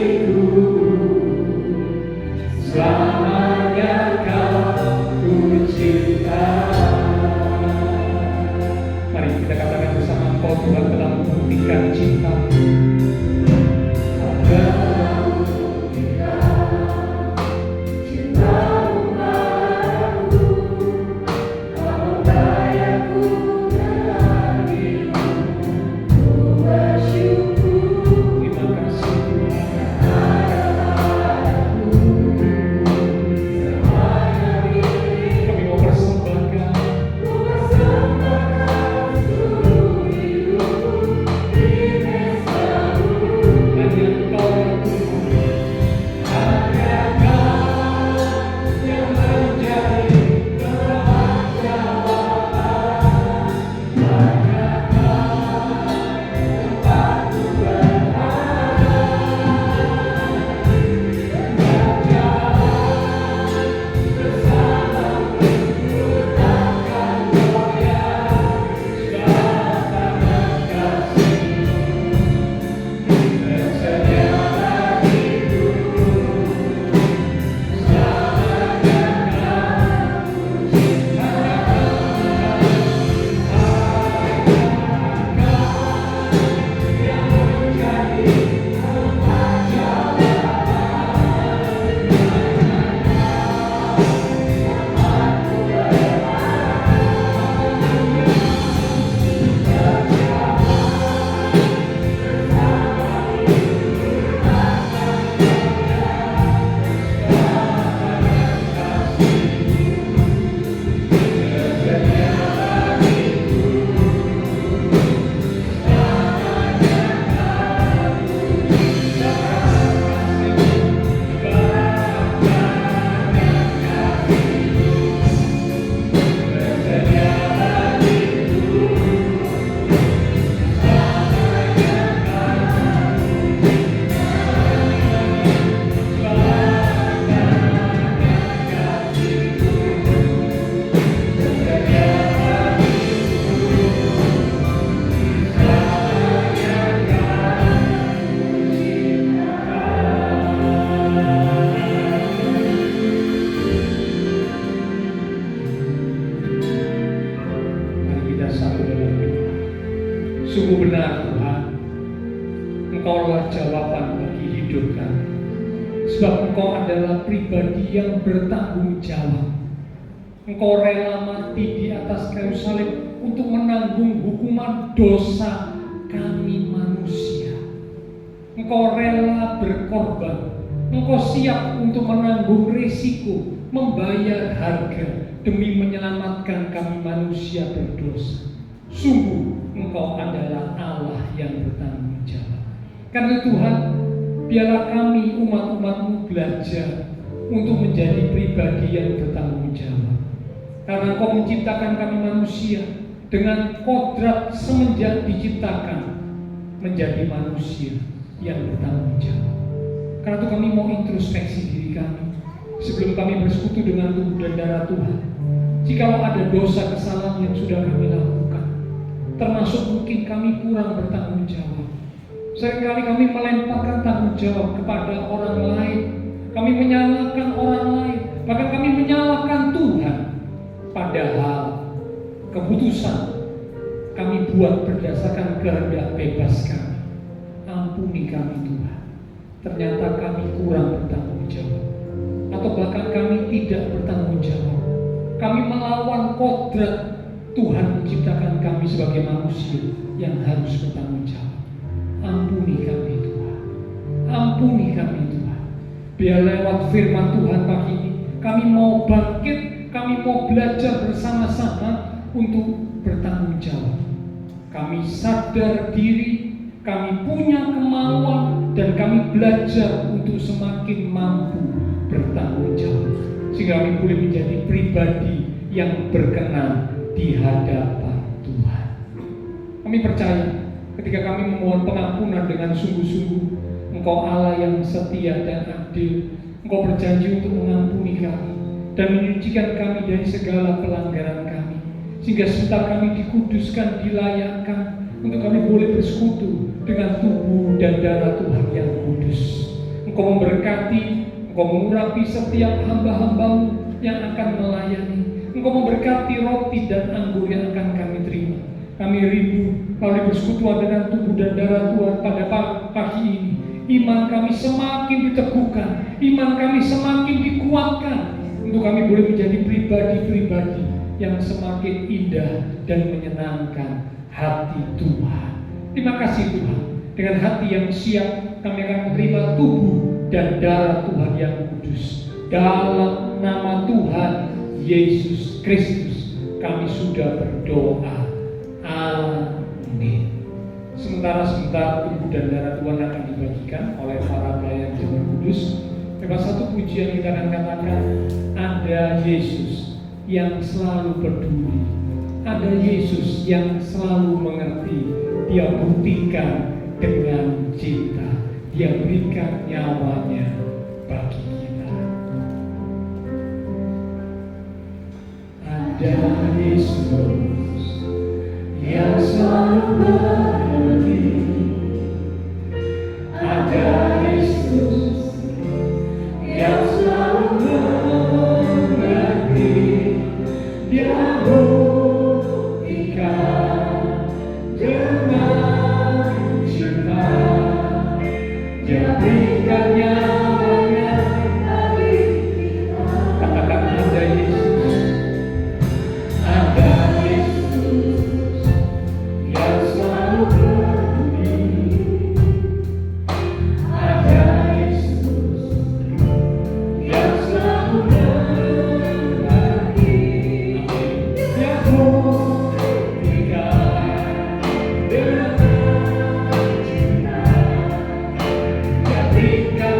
hidup kami. Sebab Engkau adalah pribadi yang bertanggung jawab. Engkau rela mati di atas kayu salib untuk menanggung hukuman dosa kami manusia. Engkau rela berkorban. Engkau siap untuk menanggung risiko, membayar harga demi menyelamatkan kami manusia berdosa. Sungguh Engkau adalah Allah yang bertanggung jawab. Karena Tuhan, biarlah kami umat-umat-Mu belajar untuk menjadi pribadi yang bertanggung jawab. Karena Engkau menciptakan kami manusia dengan kodrat semenjak diciptakan menjadi manusia yang bertanggung jawab. Karena itu kami mau introspeksi diri kami sebelum kami bersekutu dengan tubuh dan darah Tuhan. Jikalau ada dosa kesalahan yang sudah kami lakukan, termasuk mungkin kami kurang bertanggung jawab. Seringkali kami melemparkan tanggung jawab kepada orang lain. Kami menyalahkan orang lain, bahkan kami menyalahkan Tuhan. Padahal keputusan kami buat berdasarkan kehendak bebas kami. Ampuni kami Tuhan. Ternyata kami kurang bertanggung jawab, atau bahkan kami tidak bertanggung jawab. Kami melawan kodrat Tuhan menciptakan kami sebagai manusia yang harus bertanggung jawab. Ampuni kami Tuhan. Ampuni kami Tuhan. Biar lewat firman Tuhan pagi ini kami mau bangkit, kami mau belajar bersama-sama untuk bertanggung jawab. Kami sadar diri, kami punya kemauan, dan kami belajar untuk semakin mampu bertanggung jawab, sehingga kami boleh menjadi pribadi yang berkenan di hadapan Tuhan. Kami percaya ketika kami memohon pengampunan dengan sungguh-sungguh, Engkau Allah yang setia dan adil. Engkau berjanji untuk mengampuni kami dan menyucikan kami dari segala pelanggaran kami, sehingga sebentar kami dikuduskan, dilayakkan untuk kami boleh bersekutu dengan tubuh dan darah Tuhan yang kudus. Engkau memberkati, Engkau mengurapi setiap hamba-hamba-Mu yang akan melayani. Engkau memberkati roti dan anggur yang akan kami terima. Kami rindu melalui persekutuan dengan tubuh dan darah Tuhan pada pagi ini. Iman kami semakin diteguhkan, iman kami semakin dikuatkan, untuk kami boleh menjadi pribadi-pribadi yang semakin indah dan menyenangkan hati Tuhan. Terima kasih Tuhan. Dengan hati yang siap kami akan menerima tubuh dan darah Tuhan yang kudus. Dalam nama Tuhan Yesus Kristus kami sudah berdoa. Amin. Sementara tubuh dan darah Tuhan akan dibagikan oleh para pelayan Jemaat Kudus. Lewat satu pujian kita akan katakan, ada Yesus yang selalu peduli, ada Yesus yang selalu mengerti. Dia buktikan dengan cinta, Dia berikan nyawanya bagi kita. Ada Yesus yang selalu mengerti, ada Yesus yang selalu mengerti. Dia buktikan dengan cinta, Dia berikan nyawanya bagi kita. Katakan ada Yesus, ada Yesus yang selalu peduli, ada Yesus yang selalu mengerti. Dia buktikan dengan cinta, Dia berikan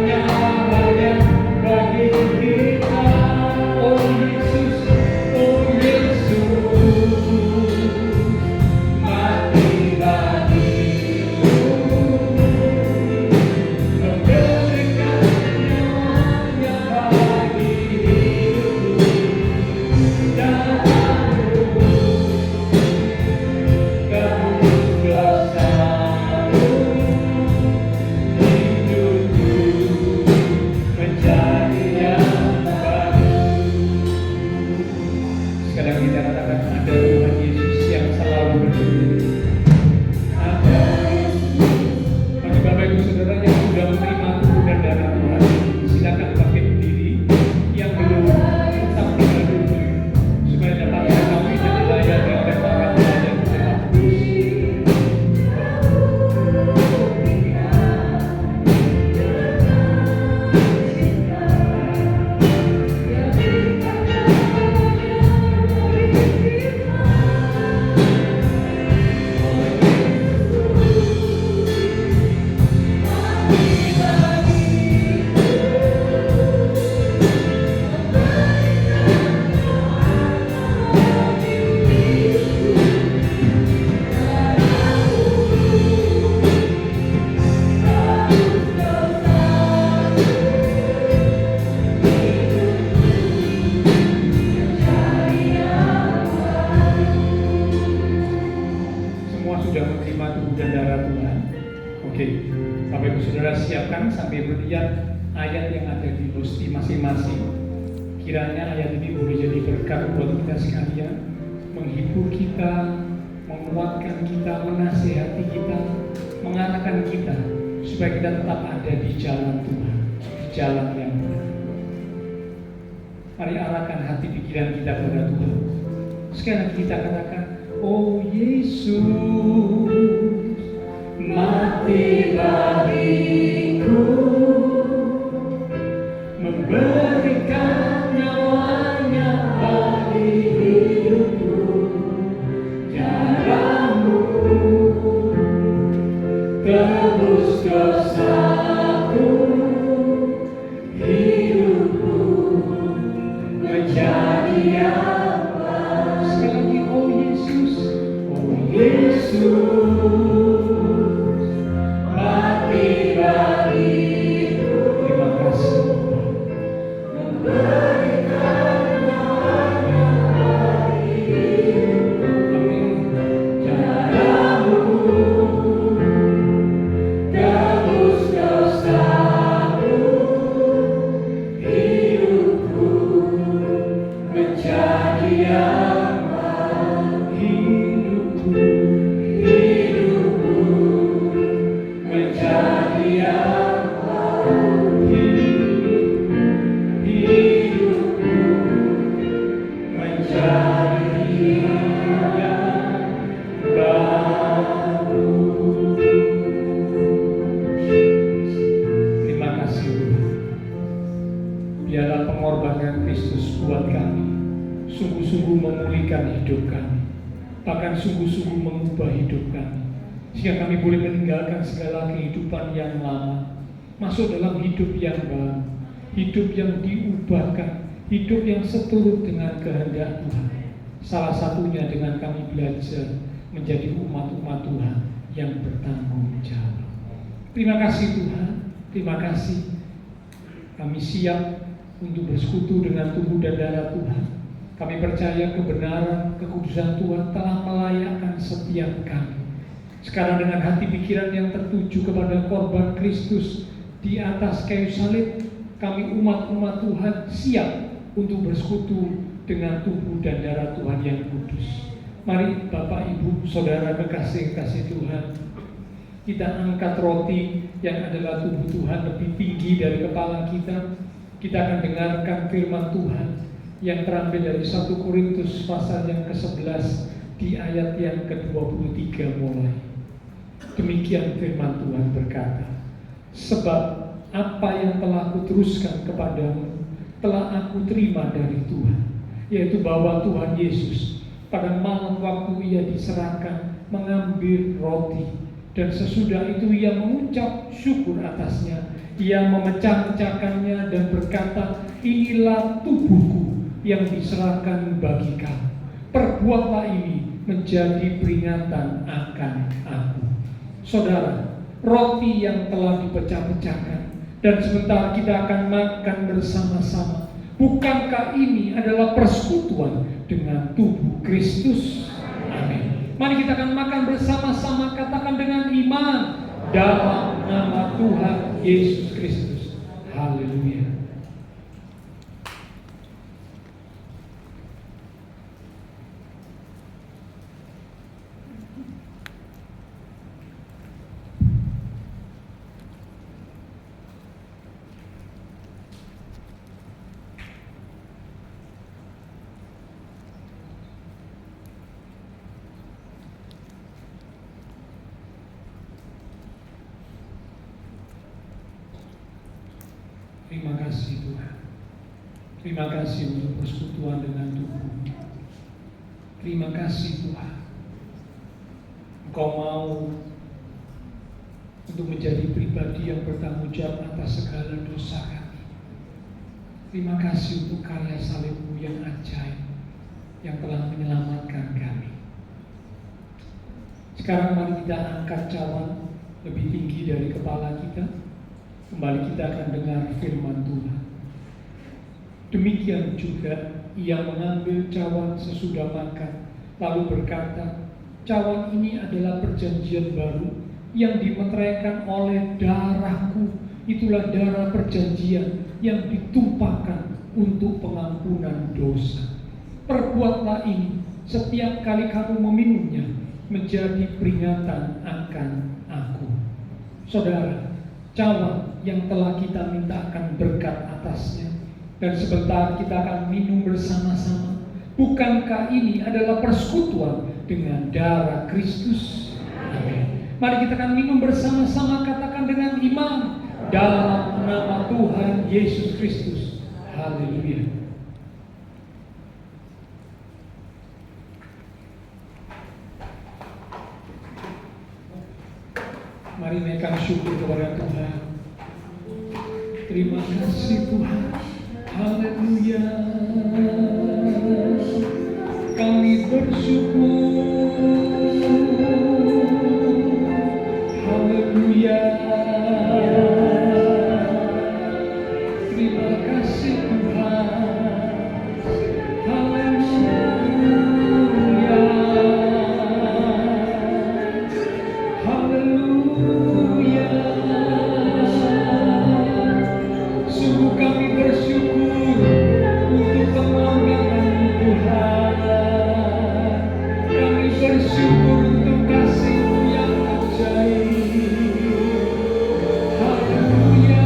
kami sampai melihat ayat yang ada di hosti masing-masing. Kiranya ayat ini boleh jadi berkat buat kita sekalian, menghibur kita, menguatkan kita, menasihati kita, mengarahkan kita supaya kita tetap ada di jalan Tuhan, di jalan yang benar. Mari arahkan hati pikiran kita kepada Tuhan. Sekali lagi kita katakan, oh Yesus, mati bagiku, memberikan nyawanya bagi hidupku. Darahmu tebus dosaku, hidupku menjadi apa. Sekali lagi, oh Yesus, oh Yesus, mati bagiku. Terima kasih. Memberikan nyawanya bagi hidupku. Amin. Darahmu tebus dosaku, hidupku menjadi aman. Hidupku menjadi aman. Hidupku menjadi yang baru. Terima kasih Tuhan. Biarlah pengorbanan Kristus buat kami sungguh-sungguh memulihkan hidup kami, bahkan sungguh-sungguh mengubah hidup kami, sehingga kami boleh meninggalkan segala kehidupan yang lama, masuk dalam hidup yang baru, hidup yang diubahkan, hidup yang seturut dengan kehendak Tuhan. Salah satunya dengan kami belajar menjadi umat-umat Tuhan yang bertanggung jawab. Terima kasih Tuhan, terima kasih. Kami siap untuk bersekutu dengan tubuh dan darah Tuhan. Kami percaya kebenaran, kekudusan Tuhan telah melayakkan setiap kami. Sekarang dengan hati pikiran yang tertuju kepada korban Kristus di atas kayu salib, kami umat-umat Tuhan siap untuk bersekutu dengan tubuh dan darah Tuhan yang kudus. Mari Bapak, Ibu, Saudara kekasih-kasih Tuhan, kita angkat roti yang adalah tubuh Tuhan lebih tinggi dari kepala kita. Kita akan dengarkan firman Tuhan yang terambil dari 1 Korintus pasal yang ke-11 di ayat yang ke-23 mulai. Demikian firman Tuhan berkata, sebab apa yang telah kuteruskan kepadamu telah aku terima dari Tuhan, yaitu bahwa Tuhan Yesus pada malam waktu ia diserahkan mengambil roti, dan sesudah itu ia mengucap syukur atasnya, ia memecah-mecahkannya dan berkata, inilah tubuhku yang diserahkan bagi kamu. Perbuatlah ini menjadi peringatan akan aku. Saudara, roti yang telah dipecah-pecahkan dan sebentar kita akan makan bersama-sama. Bukankah ini adalah persekutuan dengan tubuh Kristus? Amin. Mari kita akan makan bersama-sama, katakan dengan iman, dalam nama Tuhan Yesus Kristus. Haleluya. Terima kasih Tuhan. Terima kasih untuk persekutuan dengan Tuhan. Terima kasih Tuhan, Engkau mau untuk menjadi pribadi yang bertanggung jawab atas segala dosa kami. Terima kasih untuk karya salib-Mu yang ajaib, yang telah menyelamatkan kami. Sekarang mari kita angkat cawan lebih tinggi dari kepala kita. Kembali kita akan dengar firman Tuhan. Demikian juga ia mengambil cawan sesudah makan, lalu berkata, cawan ini adalah perjanjian baru yang dimeteraikan oleh darahku itulah darah perjanjian yang ditumpahkan untuk pengampunan dosa. Perbuatlah ini setiap kali kamu meminumnya, menjadi peringatan akan aku. Saudara, cawan yang telah kita mintakan berkat atasnya, dan sebentar kita akan minum bersama-sama. Bukankah ini adalah persekutuan dengan darah Kristus? Amin. Mari kita akan minum bersama-sama, katakan dengan iman, dalam nama Tuhan Yesus Kristus. Haleluya. Mari naikkan syukur kepada Tuhan. Terima kasih Tuhan. Haleluya. Kami bersyukur. Haleluya. Terima kasih Tuhan. Haleluya. Haleluya. Sungguh kami bersyukur untuk pengampunan Tuhan. Kami bersyukur untuk kasih-Mu yang ajaib. Haleluya. Haleluya.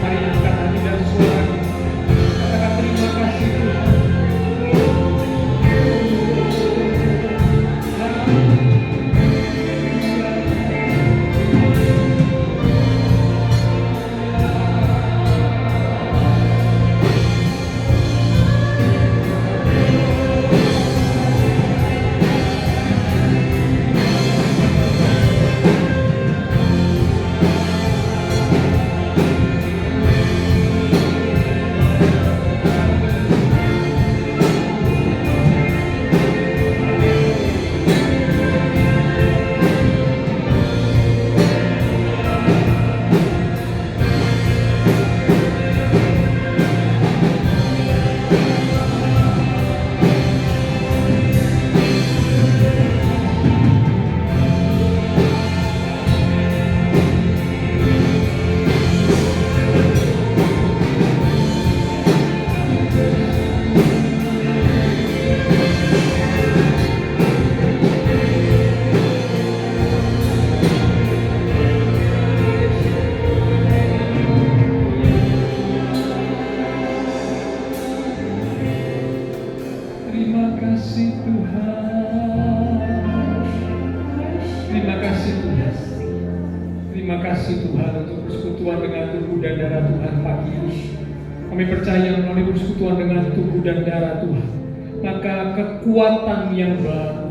Mari angkat hati dan suara. Katakan terima kasih Tuhan. Terima kasih Tuhan. Terima kasih Tuhan. Terima kasih Tuhan untuk persekutuan dengan tubuh dan darah Tuhan pagi ini. Kami percaya melalui persekutuan dengan tubuh dan darah Tuhan, maka kekuatan yang baru,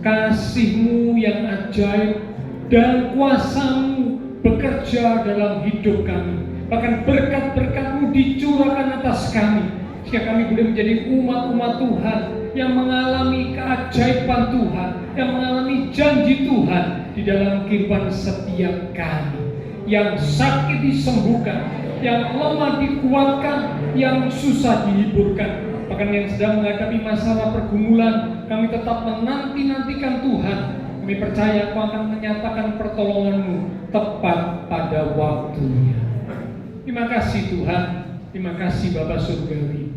kasih-Mu yang ajaib, dan kuasa-Mu bekerja dalam hidup kami. Bahkan berkat-berkat-Mu dicurahkan atas kami, sehingga kami boleh menjadi umat-umat Tuhan yang mengalami keajaiban Tuhan, yang mengalami janji Tuhan di dalam kehidupan setiap kami. Yang sakit disembuhkan, yang lemah dikuatkan, yang susah dihiburkan. Bahkan yang sedang menghadapi masalah pergumulan, kami tetap menanti-nantikan Tuhan. Kami percaya Kau akan menyatakan pertolongan-Mu tepat pada waktunya. Terima kasih Tuhan. Terima kasih Bapa Surgawi.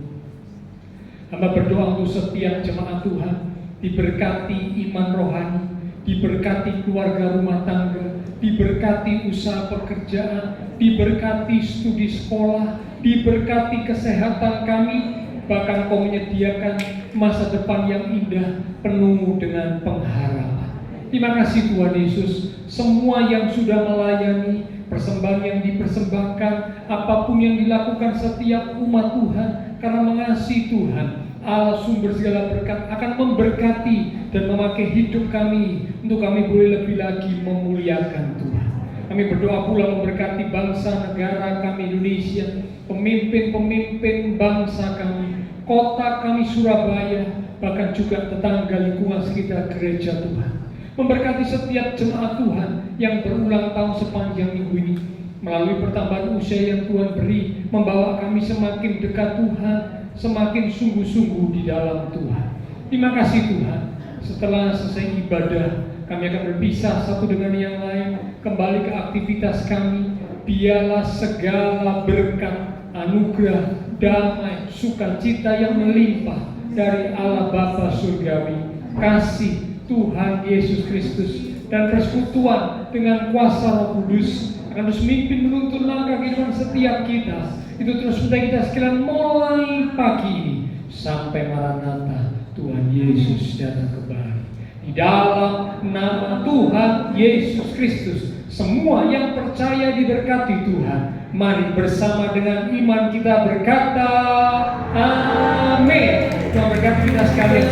Hamba berdoa untuk setiap jemaat Tuhan, diberkati iman rohani, diberkati keluarga rumah tangga, diberkati usaha pekerjaan, diberkati studi sekolah, diberkati kesehatan kami, bahkan Kau menyediakan masa depan yang indah penuh dengan pengharapan. Terima kasih Tuhan Yesus, semua yang sudah melayani, persembahan yang dipersembahkan, apapun yang dilakukan setiap umat Tuhan, karena mengasihi Tuhan, Allah sumber segala berkat akan memberkati dan memakai hidup kami untuk kami boleh lebih lagi memuliakan Tuhan. Kami berdoa pula memberkati bangsa negara kami Indonesia, pemimpin-pemimpin bangsa kami, kota kami Surabaya, bahkan juga tetangga lingkungan sekitar gereja Tuhan. Memberkati setiap jemaat Tuhan yang berulang tahun sepanjang minggu ini. melalui pertambahan usia yang Tuhan beri, membawa kami semakin dekat Tuhan, semakin sungguh-sungguh di dalam Tuhan. Terima kasih Tuhan. Setelah selesai ibadah, kami akan berpisah satu dengan yang lain, kembali ke aktivitas kami. Biarlah segala berkat, anugerah, damai, sukacita yang melimpah dari Allah Bapa Surgawi, kasih Tuhan Yesus Kristus, dan persekutuan dengan kuasa Roh Kudus akan terus memimpin menuntun langkah kehidupan setiap kita. Itu terus menyertai kita sekalian mulai pagi ini sampai Maranatha, Tuhan Yesus datang kembali. Di dalam nama Tuhan Yesus Kristus, semua yang percaya diberkati Tuhan. Mari bersama dengan iman kita berkata, amin. Tuhan berkati kita sekalian.